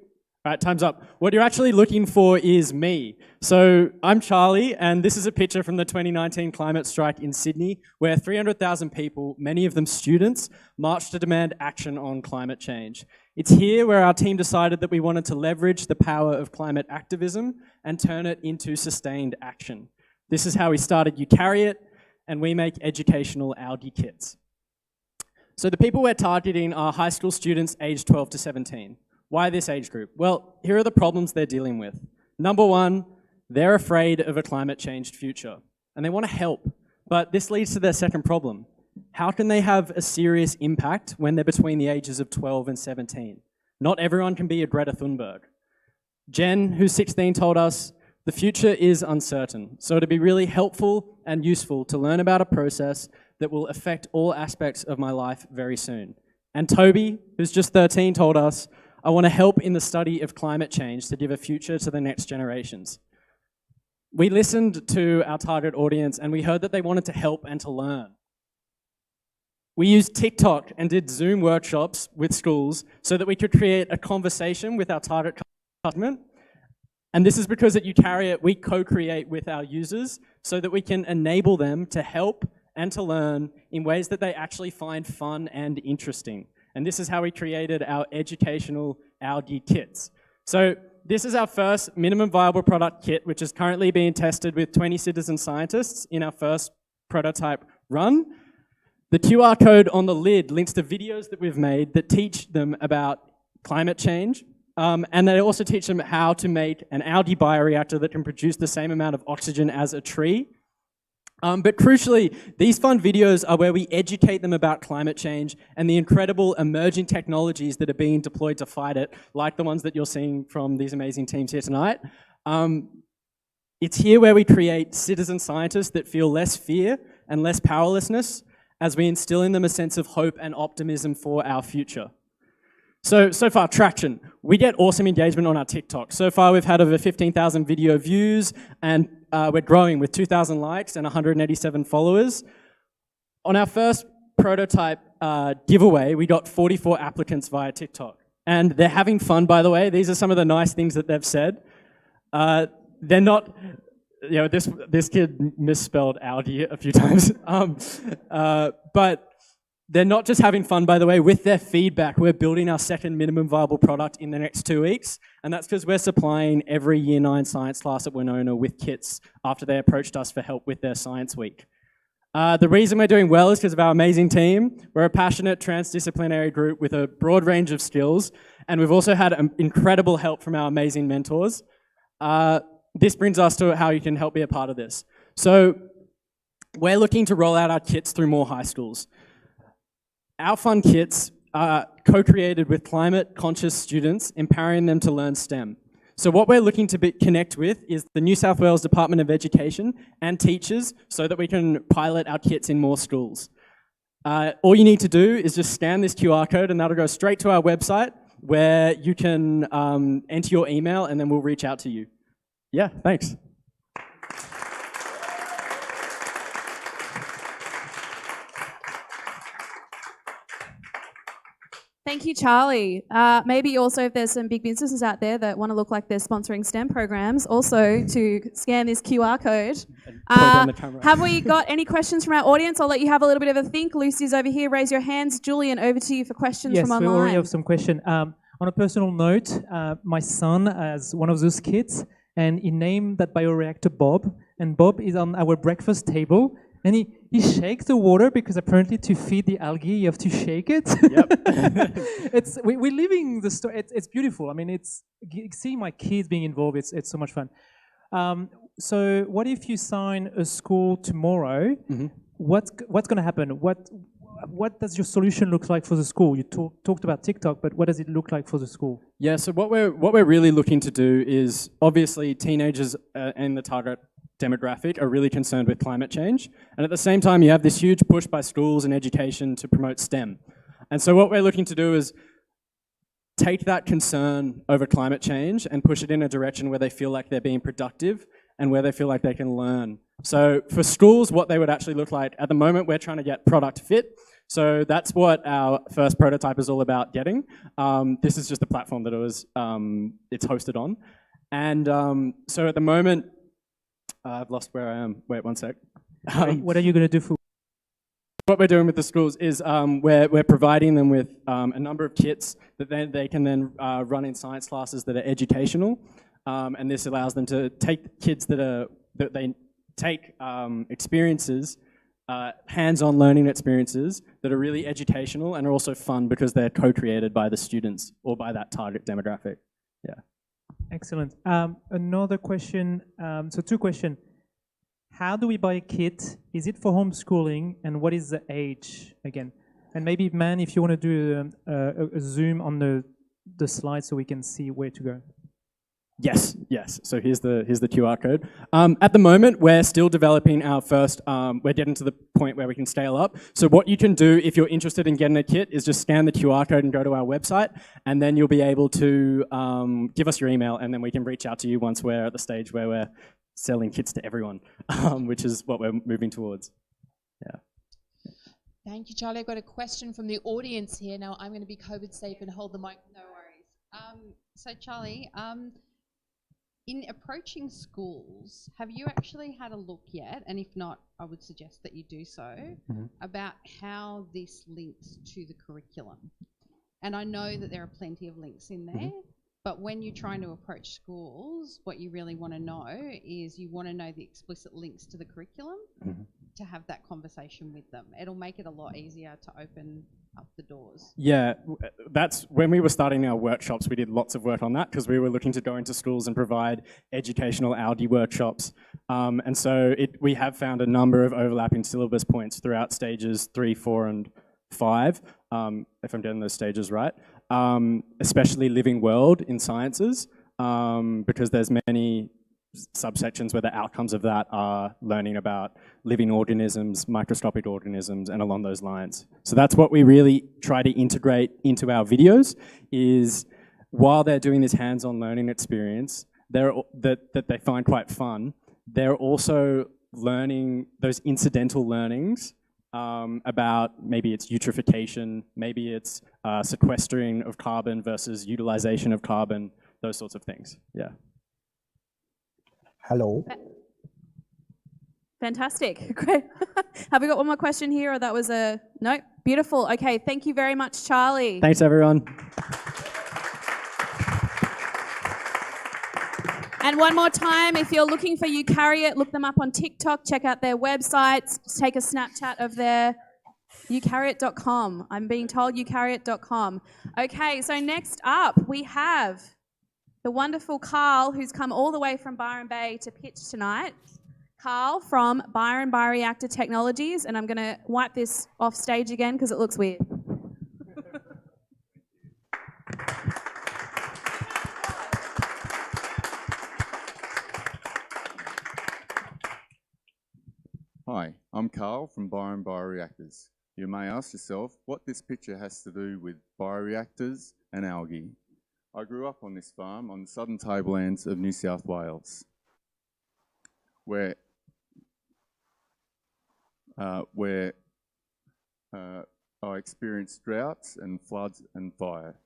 All right, time's up. What you're actually looking for is me. So I'm Charlie, and this is a picture from the 2019 climate strike in Sydney, where 300,000 people, many of them students, marched to demand action on climate change. It's here where our team decided that we wanted to leverage the power of climate activism and turn it into sustained action. This is how we started You Carry It, and we make educational algae kits. So the people we're targeting are high school students aged 12 to 17. Why this age group? Well, here are the problems they're dealing with. Number one, they're afraid of a climate-changed future, and they want to help. But this leads to their second problem. How can they have a serious impact when they're between the ages of 12 and 17? Not everyone can be a Greta Thunberg. Jen, who's 16, told us, the future is uncertain, so it'd be really helpful and useful to learn about a process that will affect all aspects of my life very soon. And Toby, who's just 13, told us, I want to help in the study of climate change to give a future to the next generations. We listened to our target audience and we heard that they wanted to help and to learn. We used TikTok and did Zoom workshops with schools so that we could create a conversation with our target customer. And this is because at You Carry It, we co-create with our users so that we can enable them to help and to learn in ways that they actually find fun and interesting. And this is how we created our educational algae kits. So this is our first minimum viable product kit, which is currently being tested with 20 citizen scientists in our first prototype run. The QR code on the lid links to videos that we've made that teach them about climate change, and they also teach them how to make an algae bioreactor that can produce the same amount of oxygen as a tree. But crucially, these fun videos are where we educate them about climate change and the incredible emerging technologies that are being deployed to fight it, like the ones that you're seeing from these amazing teams here tonight. It's here where we create citizen scientists that feel less fear and less powerlessness as we instill in them a sense of hope and optimism for our future. So far, traction. We get awesome engagement on our TikTok. So far, we've had over 15,000 video views, and we're growing with 2,000 likes and 187 followers. On our first prototype giveaway, we got 44 applicants via TikTok. And they're having fun, by the way. These are some of the nice things that they've said. They're not, you know, this kid misspelled algae a few times. But they're not just having fun, by the way. With their feedback, we're building our second minimum viable product in the next 2 weeks. And that's because we're supplying every Year 9 science class at Winona with kits after they approached us for help with their science week. The reason we're doing well is because of our amazing team. We're a passionate transdisciplinary group with a broad range of skills. And we've also had incredible help from our amazing mentors. This brings us to how you can help be a part of this. So we're looking to roll out our kits through more high schools. Our fun kits are co-created with climate-conscious students, empowering them to learn STEM. So what we're looking to connect with is the New South Wales Department of Education and teachers so that we can pilot our kits in more schools. All you need to do is just scan this QR code and that'll go straight to our website where you can enter your email and then we'll reach out to you. Yeah, thanks. Thank you, Charlie. Maybe also if there's some big businesses out there that want to look like they're sponsoring STEM programs, also to scan this QR code. Have we got any questions from our audience? I'll let you have a little bit of a think. Lucy's over here. Raise your hands. Julian, over to you for questions from online. Yes, we already have some questions. On a personal note, my son has one of those kits, and he named that bioreactor Bob, and Bob is on our breakfast table. And he shakes the water because apparently to feed the algae you have to shake it. Yep. We're living the story. It's beautiful. I mean, seeing my kids being involved. It's so much fun. So what if you sign a school tomorrow? Mm-hmm. What's going to happen? What does your solution look like for the school? You talked about TikTok, but what does it look like for the school? Yeah. So what we're really looking to do is obviously teenagers and the target demographic are really concerned with climate change. And at the same time, you have this huge push by schools and education to promote STEM. And so what we're looking to do is take that concern over climate change and push it in a direction where they feel like they're being productive and where they feel like they can learn. So for schools, what they would actually look like, at the moment, we're trying to get product fit. So that's what our first prototype is all about getting. This is just the platform that it's hosted on. And so at the moment, I've lost where I am. Wait, one sec. What are you going to do for? What we're doing with the schools is we're providing them with a number of kits that they can then run in science classes that are educational, and this allows them to take kids that they take experiences, hands-on learning experiences that are really educational and are also fun because they're co-created by the students or by that target demographic. Yeah. Excellent. Another question, so two questions. How do we buy a kit? Is it for homeschooling? And what is the age again? And maybe, Man, if you want to do a zoom on the slide so we can see where to go. Yes. So here's the QR code. At the moment, we're still developing our first, we're getting to the point where we can scale up. So what you can do if you're interested in getting a kit is just scan the QR code and go to our website, and then you'll be able to give us your email, and then we can reach out to you once we're at the stage where we're selling kits to everyone, which is what we're moving towards. Yeah. Thank you, Charlie. I've got a question from the audience here. Now I'm going to be COVID safe and hold the mic. No worries. So Charlie, in approaching schools, have you actually had a look yet, and if not, I would suggest that you do so, about how this links to the curriculum? And I know that there are plenty of links in there, but when you're trying to approach schools, what you really want to know is you want to know the explicit links to the curriculum to have that conversation with them. It'll make it a lot easier to open up the doors. Yeah, that's when we were starting our workshops, we did lots of work on that because we were looking to go into schools and provide educational algae workshops. And so we have found a number of overlapping syllabus points throughout stages 3, 4, and 5, if I'm getting those stages right, especially living world in sciences, because there's many subsections where the outcomes of that are learning about living organisms, microscopic organisms, and along those lines. So that's what we really try to integrate into our videos, is while they're doing this hands-on learning experience that they find quite fun, they're also learning those incidental learnings about maybe it's eutrophication, maybe it's sequestering of carbon versus utilization of carbon, those sorts of things. Yeah. Hello. Fantastic. Great. Have we got one more question here, or that was a... No? Beautiful. Okay, thank you very much, Charlie. Thanks, everyone. And one more time, if you're looking for Eukaryote, look them up on TikTok, check out their websites, take a Snapchat of their eukaryote.com. I'm being told eukaryote.com. Okay, so next up we have the wonderful Carl, who's come all the way from Byron Bay to pitch tonight. Carl from Bioreactor Technologies, and I'm going to wipe this off stage again because it looks weird. Hi, I'm Carl from Bioreactors. You may ask yourself what this picture has to do with bioreactors and algae. I grew up on this farm on the southern tablelands of New South Wales, where I experienced droughts and floods and fire.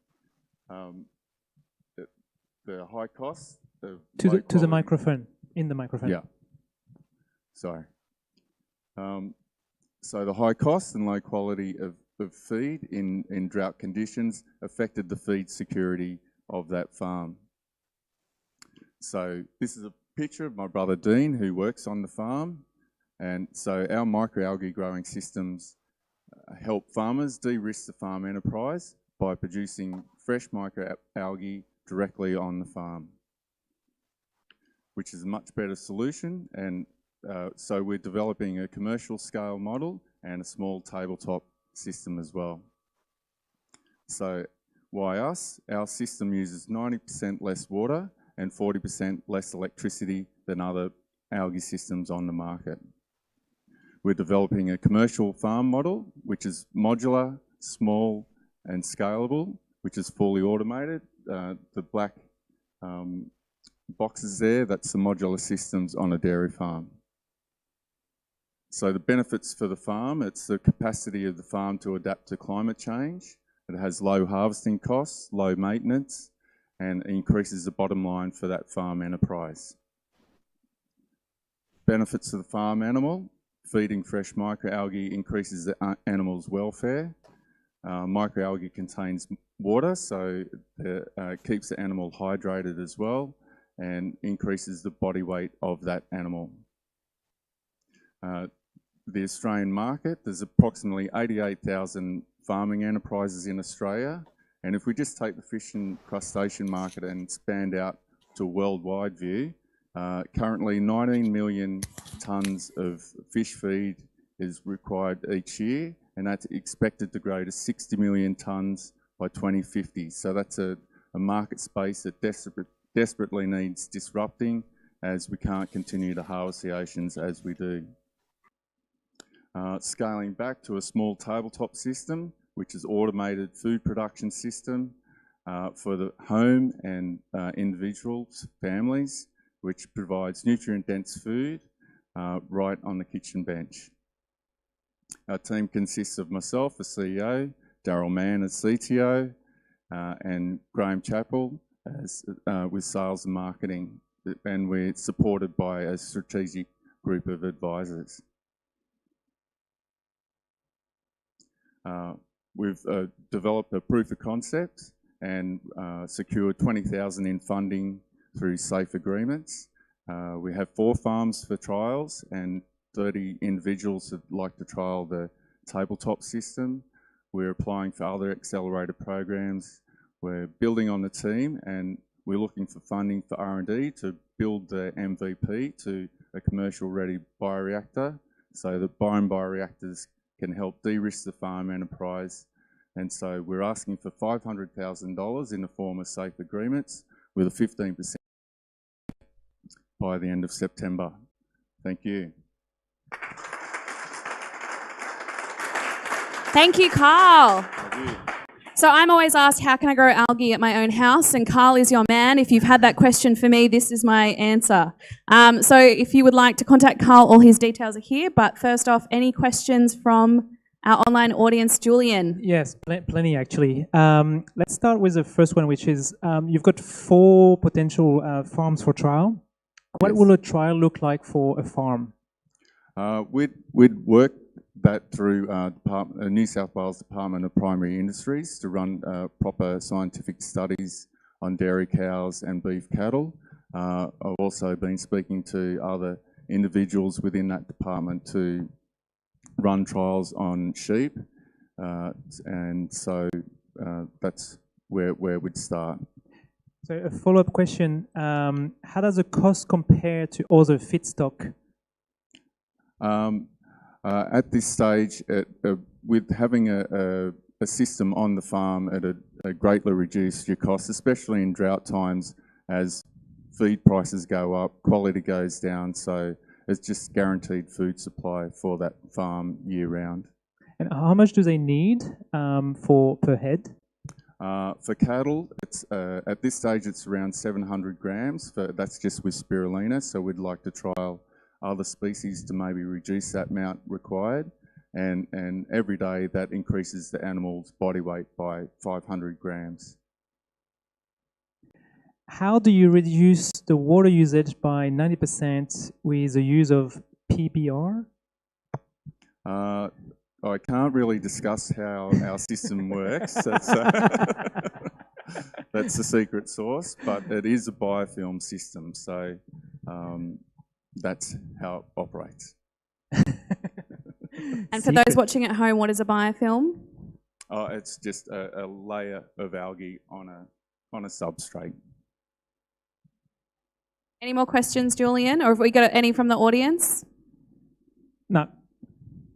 The high costs of to the microphone, in the microphone. Yeah. Sorry. So the high cost and low quality of feed in drought conditions affected the feed security of that farm. So this is a picture of my brother Dean, who works on the farm. And so our microalgae growing systems help farmers de-risk the farm enterprise by producing fresh microalgae directly on the farm, which is a much better solution. And so we're developing a commercial scale model and a small tabletop system as well. So why us? Our system uses 90% less water and 40% less electricity than other algae systems on the market. We're developing a commercial farm model, which is modular, small and scalable, which is fully automated. The black boxes there, that's the modular systems on a dairy farm. So the benefits for the farm, it's the capacity of the farm to adapt to climate change. It has low harvesting costs, low maintenance, and increases the bottom line for that farm enterprise. Benefits to the farm animal, feeding fresh microalgae increases the animal's welfare. Microalgae contains water, so it keeps the animal hydrated as well and increases the body weight of that animal. The Australian market, there's approximately 88,000 farming enterprises in Australia, and if we just take the fish and crustacean market and expand out to a worldwide view, currently 19 million tonnes of fish feed is required each year, and that's expected to grow to 60 million tonnes by 2050. So that's a market space that desperately needs disrupting, as we can't continue to harvest the oceans as we do. Scaling back to a small tabletop system, which is automated food production system for the home and individuals, families, which provides nutrient-dense food right on the kitchen bench. Our team consists of myself, the CEO, Daryl Mann as CTO, and Graham Chappell as, with sales and marketing, and we're supported by a strategic group of advisors. We've developed a proof of concept and secured 20,000 in funding through safe agreements. We have 4 farms for trials and 30 individuals that like to trial the tabletop system. We're applying for other accelerator programs. We're building on the team, and we're looking for funding for R&D to build the MVP to a commercial ready bioreactor, so that bioreactors can help de-risk the farm enterprise. And so we're asking for $500,000 in the form of safe agreements with a 15% by the end of September. Thank you. Thank you, Carl. Thank you. So I'm always asked, how can I grow algae at my own house? And Carl is your man. If you've had that question for me, this is my answer. So if you would like to contact Carl, all his details are here. But first off, any questions from our online audience? Julian? Yes, plenty actually. Let's start with the first one, which is you've got 4 potential farms for trial. What will a trial look like for a farm? We'd work that through New South Wales Department of Primary Industries to run proper scientific studies on dairy cows and beef cattle. I've also been speaking to other individuals within that department to run trials on sheep, and so that's where we'd start. So a follow-up question, how does the cost compare to other feedstock At this stage, with having a system on the farm, it greatly reduces your costs, especially in drought times as feed prices go up, quality goes down, so it's just guaranteed food supply for that farm year round. And how much do they need for per head? For cattle, it's at this stage it's around 700 grams. That's just with spirulina, so we'd like to trial other species to maybe reduce that amount required. And every day that increases the animal's body weight by 500 grams. How do you reduce the water usage by 90% with the use of PBR? I can't really discuss how our system works. That's the secret sauce, but it is a biofilm system, so that's how it operates. And for those watching at home, what is a biofilm? It's just a layer of algae on a substrate. Any more questions, Julian? Or have we got any from the audience? No.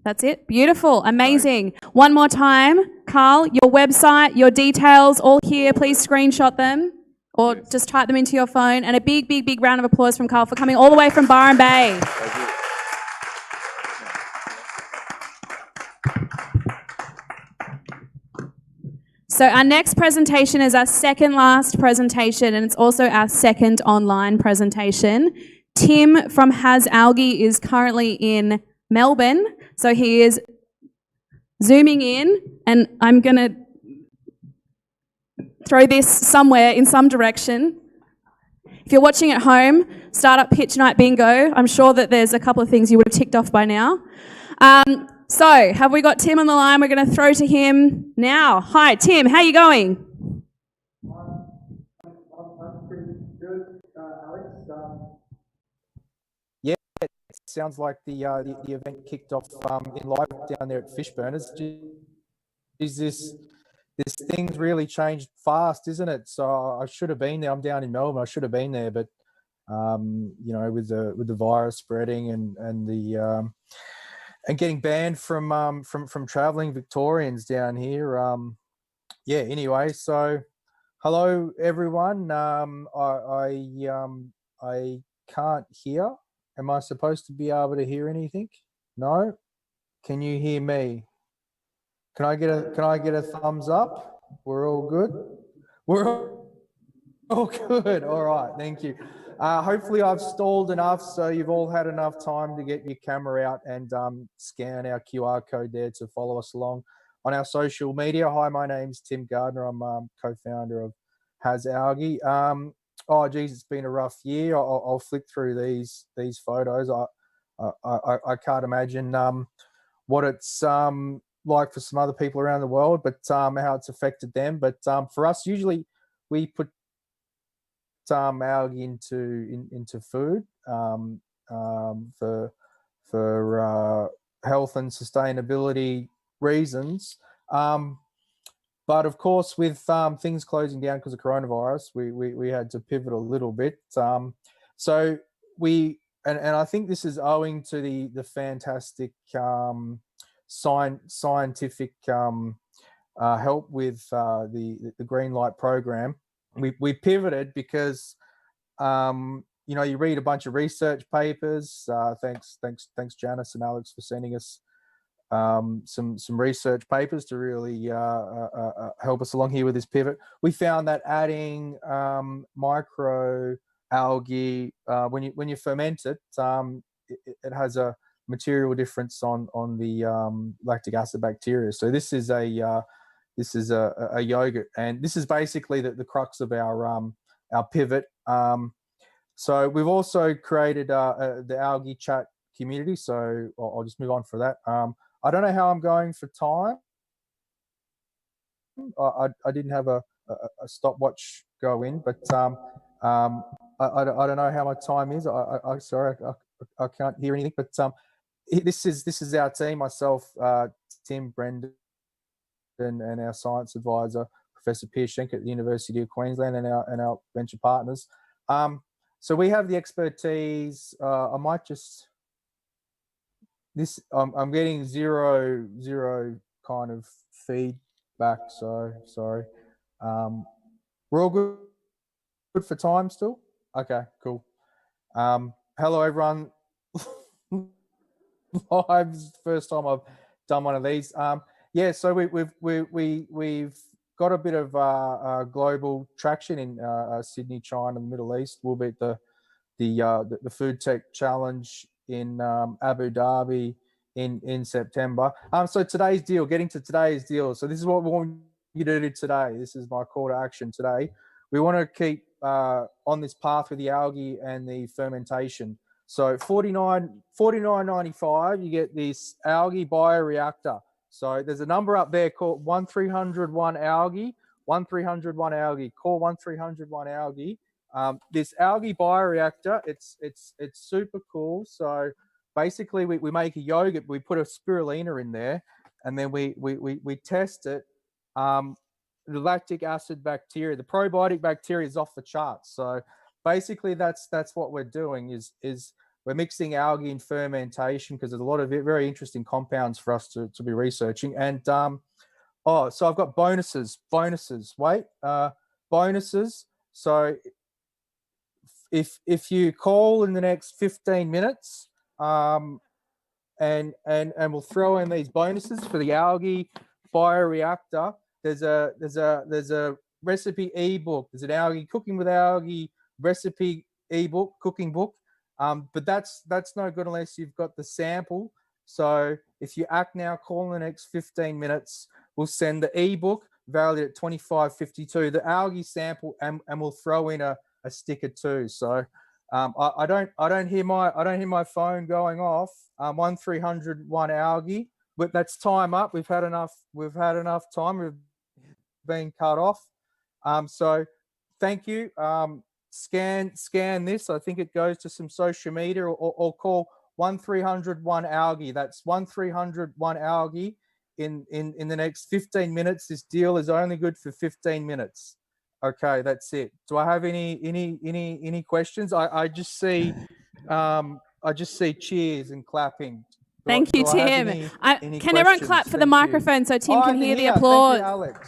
That's it? Beautiful. Amazing. One more time. Carl, your website, your details, all here. Please screenshot them or just type them into your phone. And a big, big, big round of applause from Carl for coming all the way from Byron Bay. So our next presentation is our second last presentation, and it's also our second online presentation. Tim from Has Algae is currently in Melbourne, so he is zooming in, and I'm going to throw this somewhere in some direction. If you're watching at home, Startup Pitch Night Bingo. I'm sure that there's a couple of things you would have ticked off by now. So, have we got Tim on the line? We're going to throw to him now. Hi, Tim. How are you going? I'm pretty good, Alex. Yeah, it sounds like the event kicked off in live down there at Fishburners. Is this thing's really changed fast, isn't it? So I should have been there. I'm down in Melbourne. I should have been there, but you know, with the virus spreading and the and getting banned from traveling Victorians down here. Yeah. Anyway, so hello everyone. I can't hear. Am I supposed to be able to hear anything? No. Can you hear me? Can I get a thumbs up? We're all good. We're all good. All right. Thank you. Hopefully I've stalled enough so you've all had enough time to get your camera out and scan our QR code there to follow us along on our social media. Hi, my name's Tim Gardner. I'm co-founder of Has Algae. Oh, geez, it's been a rough year. I'll flick through these photos. I can't imagine what it's like for some other people around the world, but how it's affected them. But for us, usually we put algae into food for health and sustainability reasons. But of course, with things closing down because of coronavirus, we had to pivot a little bit. So we and I think this is owing to the fantastic scientific help with the Green Light program. We pivoted because you know, you read a bunch of research papers. Thanks Janice and Alex for sending us some research papers to really help us along here with this pivot. We found that adding micro algae when you ferment it, it has a material difference on the lactic acid bacteria. So this is a yogurt, and this is basically the crux of our pivot. So we've also created the algae chat community. So I'll just move on for that. I don't know how I'm going for time. I didn't have a stopwatch go in, but I don't know how my time is. I'm sorry, I can't hear anything. But this is our team: myself, Tim, Brendan, and our science advisor, Professor Piers Schenk at the University of Queensland, and our venture partners. So we have the expertise. I might just this I'm getting zero kind of feedback. So sorry. We're all good for time still. Okay, cool. Hello everyone. Live, first time I've done one of these. Yeah, so we've got a bit of global traction in Sydney, China, and the Middle East. We'll be at the Food Tech Challenge in Abu Dhabi in September. So today's deal, getting to today's deal. So this is what we want you to do today. This is my call to action today. We want to keep on this path with the algae and the fermentation. So $49.95, you get this algae bioreactor. So there's a number up there called 1301 algae, 1301 algae, call 1301 algae. This algae bioreactor, it's super cool. So basically we make a yogurt, we put a spirulina in there, and then we test it. The lactic acid bacteria, the probiotic bacteria is off the charts. So basically that's what we're doing is we're mixing algae and fermentation because there's a lot of very interesting compounds for us to be researching. And so I've got bonuses. Bonuses. So if you call in the next 15 minutes, and we'll throw in these bonuses for the algae bioreactor. There's a recipe ebook. There's an algae cooking with algae recipe ebook, cooking book. But that's no good unless you've got the sample. So if you act now, call in the next 15 minutes. We'll send the ebook valued at $25.52, the algae sample, and we'll throw in a sticker too. So I don't hear my phone going off. 1301 algae, but that's time up. We've had enough time. We've been cut off. So thank you. Scan this. I think it goes to some social media, or call 1301 algae. That's 1301 algae. In the next 15 minutes. This deal is only good for 15 minutes. Okay, that's it. Do I have any questions? I just see cheers and clapping. Thank you, Tim. Can everyone clap for the microphone so Tim can hear the applause? Thank you, Alex.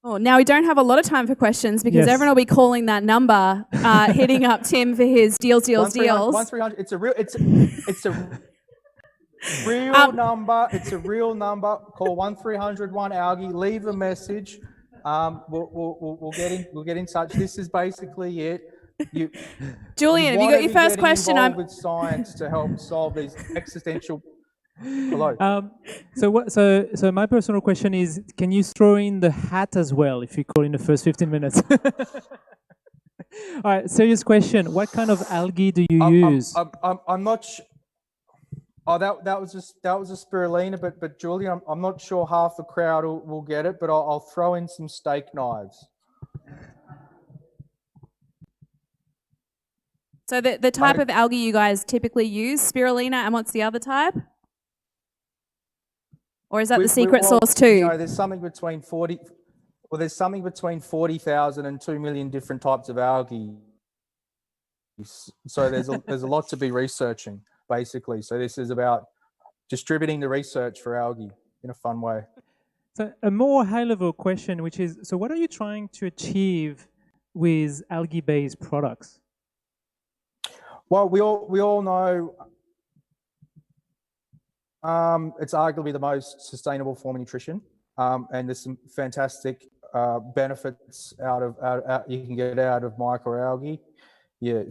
Oh, now we don't have a lot of time for questions because everyone will be calling that number, hitting up Tim for his deals. 1300. It's a real number. It's a real number. Call 1301 algae. Leave a message. We'll get in touch. This is basically it. Julian, have you got your first question? I'm with science to help solve these existential. Hello. So my personal question is, can you throw in the hat as well if you call in the first 15 minutes? All right, serious question. What kind of algae do you use? I'm not. Oh, that was a spirulina, but Julian, I'm not sure half the crowd will get it, but I'll throw in some steak knives. So the type of algae you guys typically use, spirulina, and what's the other type? Or is that the secret sauce too? No, there's something between 40,000 and 2 million different types of algae. So there's a lot to be researching, basically. So this is about distributing the research for algae in a fun way. So a more high-level question, which is, so what are you trying to achieve with algae-based products? Well, we all know it's arguably the most sustainable form of nutrition, and there's some fantastic benefits out you can get out of microalgae,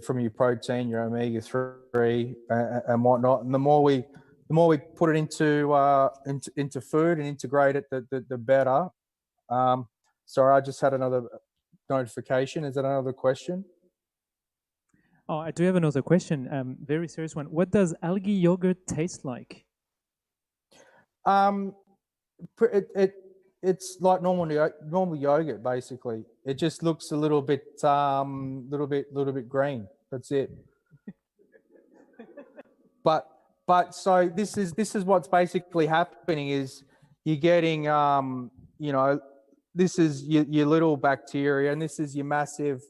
from your protein, your omega-3, and whatnot. And the more we put it into food and integrate it, the better. Sorry, I just had another notification. Is that another question? Oh, I do have another question. Very serious one. What does algae yogurt taste like? It's like normal yogurt, basically. It just looks a little bit green. That's it. But so this is what's basically happening is you're getting this is your little bacteria, and this is your massive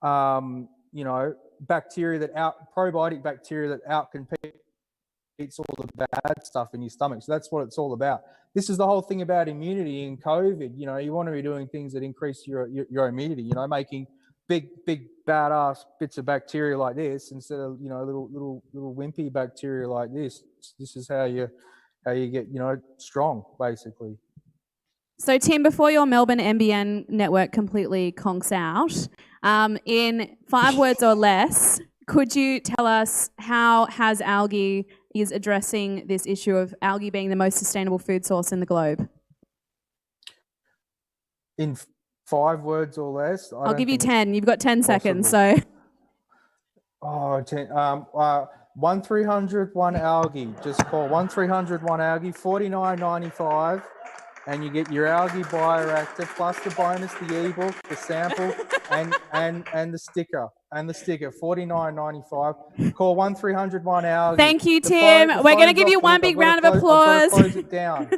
you know, bacteria that probiotic bacteria that outcompetes all the bad stuff in your stomach. So that's what it's all about. This is the whole thing about immunity in COVID. You know, you want to be doing things that increase your immunity, you know, making big badass bits of bacteria like this instead of, you know, little wimpy bacteria like this. This is how you get, you know, strong, basically. So, Tim, before your Melbourne NBN network completely conks out, in 5 words or less, could you tell us how Has Algae is addressing this issue of algae being the most sustainable food source in the globe? In 5 words or less? I'll give you 10. You've got 10 seconds, possible. so. Oh, 10. 1-300-1-ALGAE. Just call 1-300-1-ALGAE, $49.95, and you get your algae bioreactor plus the bonus, the ebook, the sample, and the sticker. And the sticker, $49.95. Call 1-300-1-ALGAE. Thank you, Tim. We're going to give you one big round of applause. I've got to close it down.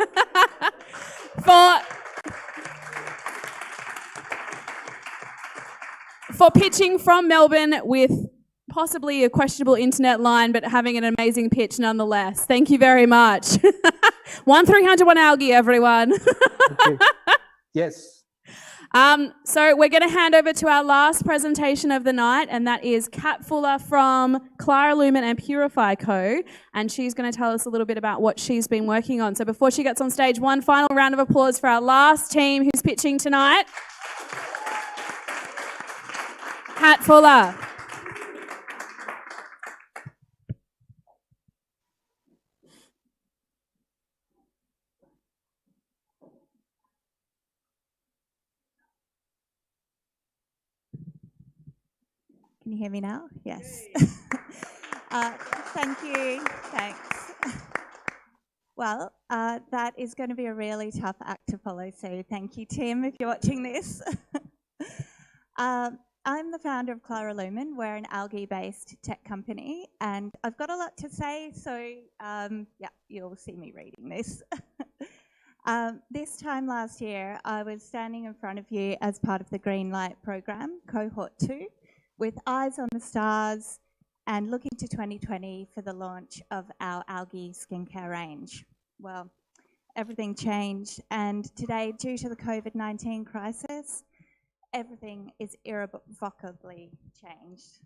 For pitching from Melbourne with possibly a questionable internet line, but having an amazing pitch nonetheless. Thank you very much. 1-300-1-ALGAE, everyone. Yes. So we're going to hand over to our last presentation of the night, and that is Kat Fuller from Clarolumen and Purify Co. And she's going to tell us a little bit about what she's been working on. So before she gets on stage, one final round of applause for our last team who's pitching tonight. Kat Fuller. Can you hear me now? Yes. Thank you. Thanks. Well, that is going to be a really tough act to follow, so thank you, Tim, if you're watching this. I'm the founder of Clarolumen. We're an algae-based tech company, and I've got a lot to say, so yeah, you'll see me reading this. This time last year, I was standing in front of you as part of the Green Light program, cohort 2, with eyes on the stars and looking to 2020 for the launch of our algae skincare range. Well, everything changed, and today, due to the COVID-19 crisis, everything is irrevocably changed.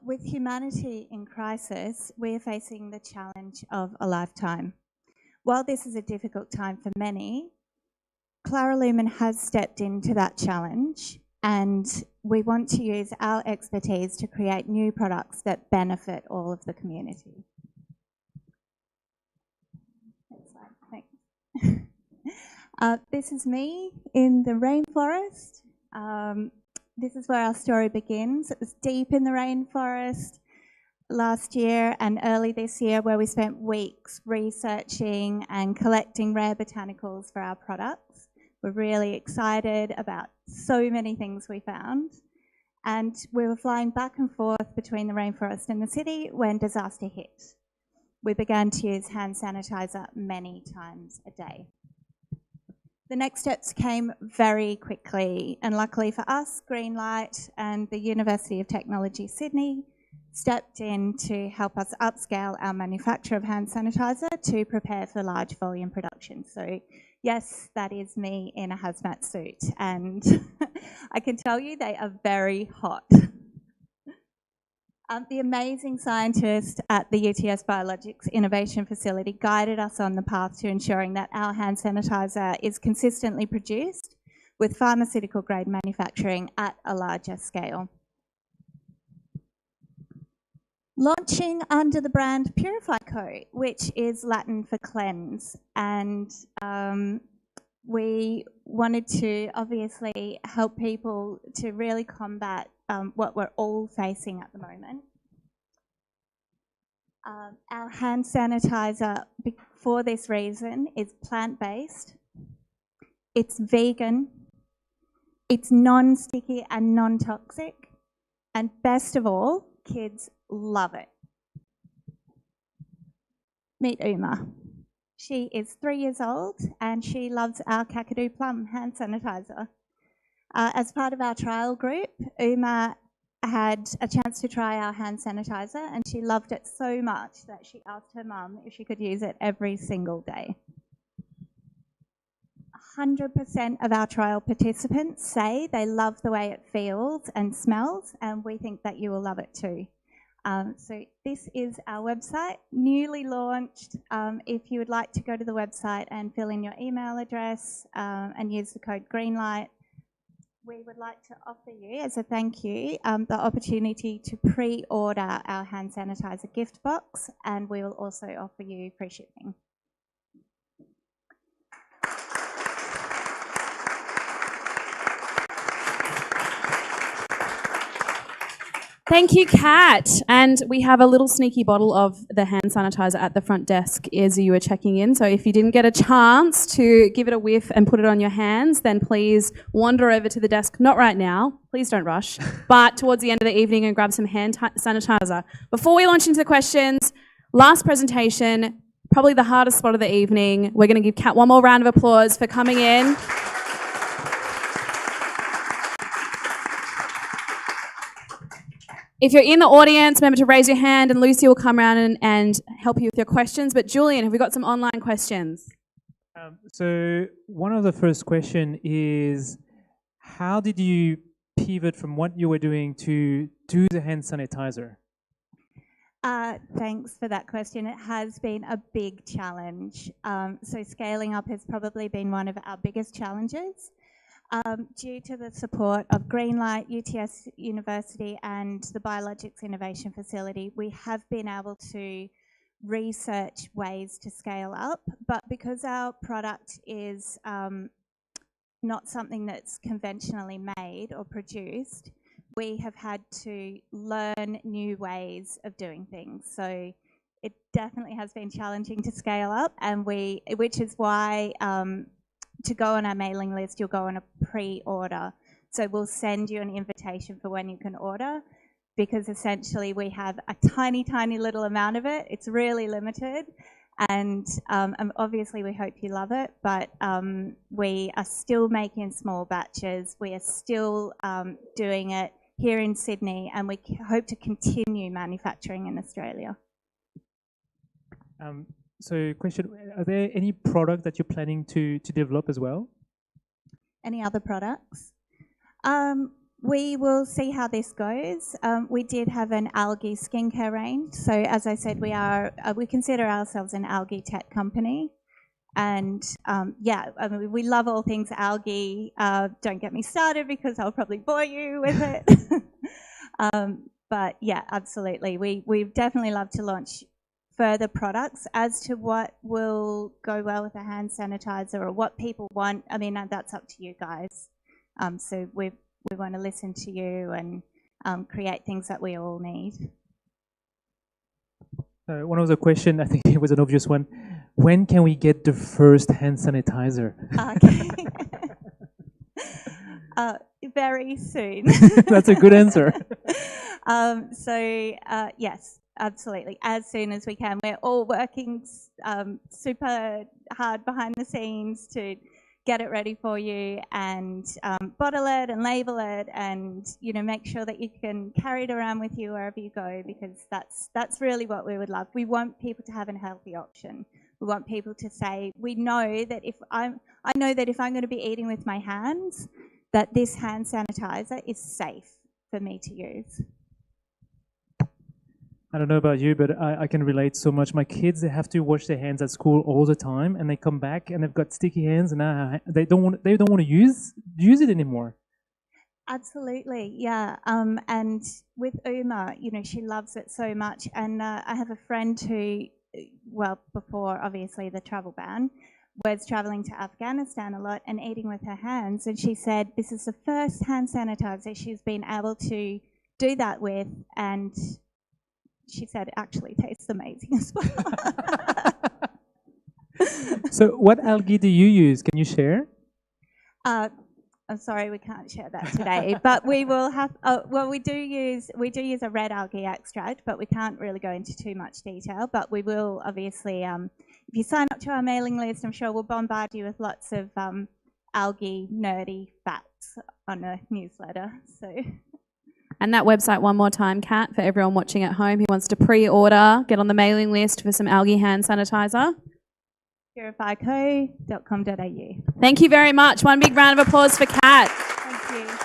With humanity in crisis, we are facing the challenge of a lifetime. While this is a difficult time for many, Clarolumen has stepped into that challenge, and we want to use our expertise to create new products that benefit all of the community. Next slide, thanks. This is me in the rainforest. This is where our story begins. It was deep in the rainforest last year and early this year, where we spent weeks researching and collecting rare botanicals for our products. We're really excited about so many things we found. And we were flying back and forth between the rainforest and the city when disaster hit. We began to use hand sanitizer many times a day. The next steps came very quickly, and luckily for us, Greenlight and the University of Technology Sydney stepped in to help us upscale our manufacture of hand sanitizer to prepare for large volume production. So yes, that is me in a hazmat suit, and I can tell you they are very hot. The amazing scientists at the UTS Biologics Innovation Facility guided us on the path to ensuring that our hand sanitizer is consistently produced with pharmaceutical grade manufacturing at a larger scale. Launching under the brand Purify Co, which is Latin for cleanse, and we wanted to obviously help people to really combat what we're all facing at the moment. Our hand sanitizer, for this reason, is plant-based, it's vegan, it's non-sticky and non-toxic, and best of all, kids love it. Meet Uma. She is 3 years old and she loves our Kakadu Plum hand sanitizer. As part of our trial group, Uma had a chance to try our hand sanitizer, and she loved it so much that she asked her mum if she could use it every single day. 100% of our trial participants say they love the way it feels and smells, and we think that you will love it too. So this is our website, newly launched. If you would like to go to the website and fill in your email address and use the code GREENLIGHT, we would like to offer you, as a thank you, the opportunity to pre-order our hand sanitizer gift box, and we will also offer you free shipping. Thank you, Kat. And we have a little sneaky bottle of the hand sanitizer at the front desk as you were checking in. So if you didn't get a chance to give it a whiff and put it on your hands, then please wander over to the desk. Not right now. Please don't rush. But towards the end of the evening and grab some hand sanitizer. Before we launch into the questions, last presentation, probably the hardest spot of the evening. We're going to give Kat one more round of applause for coming in. If you're in the audience, remember to raise your hand and Lucy will come around and help you with your questions. But Julian, have we got some online questions? So one of the first question is, how did you pivot from what you were doing to do the hand sanitizer? Thanks for that question. It has been a big challenge. So scaling up has probably been one of our biggest challenges. Due to the support of Greenlight, UTS University and the Biologics Innovation Facility, we have been able to research ways to scale up, but because our product is not something that's conventionally made or produced, we have had to learn new ways of doing things. So it definitely has been challenging to scale up, and which is why to go on our mailing list, you'll go on a pre-order. So we'll send you an invitation for when you can order, because essentially we have a tiny, tiny little amount of it. It's really limited. And obviously we hope you love it, but we are still making small batches. We are still doing it here in Sydney, and we hope to continue manufacturing in Australia. So question, are there any product that you're planning to develop as well? Any other products? We will see how this goes. We did have an algae skincare range. So as I said, we consider ourselves an algae tech company. And yeah, I mean, we love all things algae. Don't get me started because I'll probably bore you with it. But yeah, absolutely. We'd definitely love to launch further products. As to what will go well with a hand sanitizer or what people want, I mean, that's up to you guys. So we want to listen to you and create things that we all need. One of the questions, I think it was an obvious one. When can we get the first hand sanitizer? Okay. Very soon. That's a good answer. Yes, absolutely. As soon as we can. We're all working super hard behind the scenes to get it ready for you and bottle it and label it and, you know, make sure that you can carry it around with you wherever you go, because that's really what we would love. We want people to have a healthy option. We want people to say, I know that if I'm going to be eating with my hands, that this hand sanitizer is safe for me to use. I don't know about you, but I can relate so much. My kids, they have to wash their hands at school all the time, and they come back and they've got sticky hands, and they don't want to use it anymore. Absolutely, yeah. And with Uma, you know, she loves it so much. And I have a friend who, well, before obviously the travel ban, was traveling to Afghanistan a lot and eating with her hands. And she said this is the first hand sanitizer she's been able to do that with, and she said it actually tastes amazing as well. So what algae do you use? Can you share? I'm sorry, we can't share that today, but we will have, well, we do use a red algae extract, but we can't really go into too much detail, but we will obviously, if you sign up to our mailing list, I'm sure we'll bombard you with lots of algae nerdy facts on a newsletter. So. And that website one more time, Kat, for everyone watching at home who wants to pre-order, get on the mailing list for some algae hand sanitizer. purifyco.com.au. Thank you very much. One big round of applause for Kat. Thank you.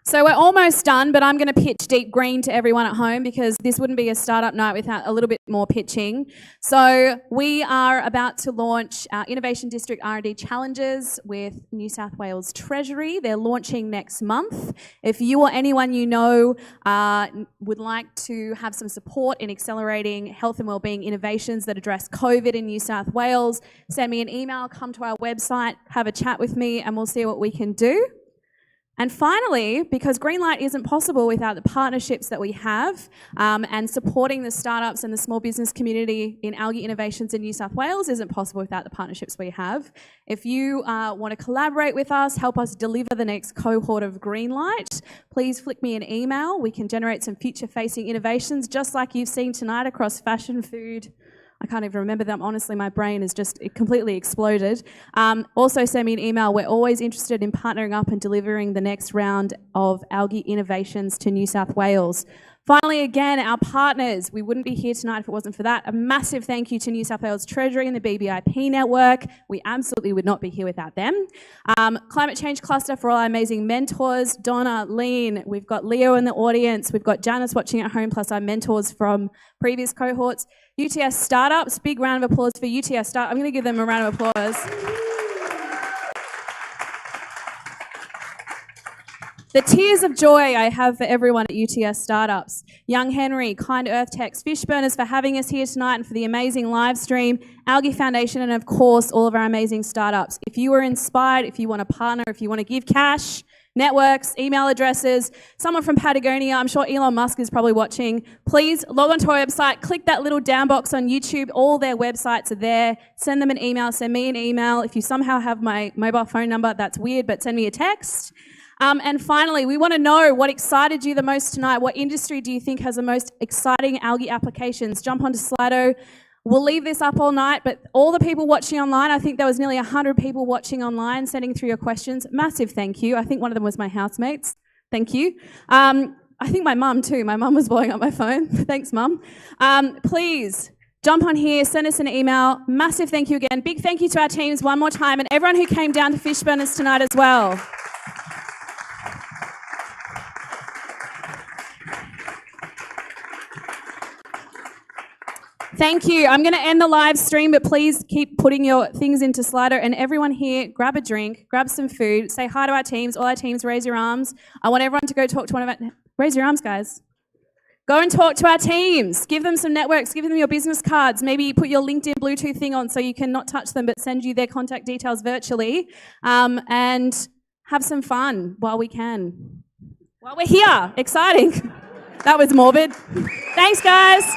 So we're almost done, but I'm going to pitch deep green to everyone at home because this wouldn't be a startup night without a little bit more pitching. So we are about to launch our Innovation District R&D Challenges with New South Wales Treasury. They're launching next month. If you or anyone you know would like to have some support in accelerating health and wellbeing innovations that address COVID in New South Wales, send me an email, come to our website, have a chat with me, and we'll see what we can do. And finally, because Greenlight isn't possible without the partnerships that we have and supporting the startups and the small business community in algae innovations in New South Wales isn't possible without the partnerships we have. If you want to collaborate with us, help us deliver the next cohort of Greenlight, please flick me an email. We can generate some future-facing innovations just like you've seen tonight across fashion, food. I can't even remember them. Honestly, my brain is just completely exploded. Also send me an email. We're always interested in partnering up and delivering the next round of algae innovations to New South Wales. Finally, again, our partners. We wouldn't be here tonight if it wasn't for that. A massive thank you to New South Wales Treasury and the BBIP network. We absolutely would not be here without them. Climate Change Cluster for all our amazing mentors. Donna, Lean, we've got Leo in the audience. We've got Janice watching at home, plus our mentors from previous cohorts. UTS Startups, big round of applause for UTS Startups. I'm going to give them a round of applause. The tears of joy I have for everyone at UTS Startups. Young Henry, Kind Earth Techs, Fishburners for having us here tonight and for the amazing live stream, Algae Foundation, and of course, all of our amazing startups. If you were inspired, if you want to partner, if you want to give cash, networks, email addresses, someone from Patagonia, I'm sure Elon Musk is probably watching, please log onto our website, click that little down box on YouTube, all their websites are there, send them an email, send me an email. If you somehow have my mobile phone number, that's weird, but send me a text. And finally, we want to know what excited you the most tonight. What industry do you think has the most exciting algae applications? Jump onto Slido. We'll leave this up all night, but all the people watching online, I think there was nearly 100 people watching online, sending through your questions. Massive thank you. I think one of them was my housemates. Thank you. I think my mum too. My mum was blowing up my phone. Thanks, Mum. Please jump on here, send us an email. Massive thank you again. Big thank you to our teams one more time and everyone who came down to Fishburners tonight as well. Thank you. I'm going to end the live stream, but please keep putting your things into Slido. And everyone here, grab a drink, grab some food, say hi to our teams. All our teams, raise your arms. I want everyone to go talk to one of our... Raise your arms, guys. Go and talk to our teams. Give them some networks. Give them your business cards. Maybe put your LinkedIn Bluetooth thing on so you can not touch them, but send you their contact details virtually. And have some fun while we can. While we're here. Exciting. That was morbid. Thanks, guys.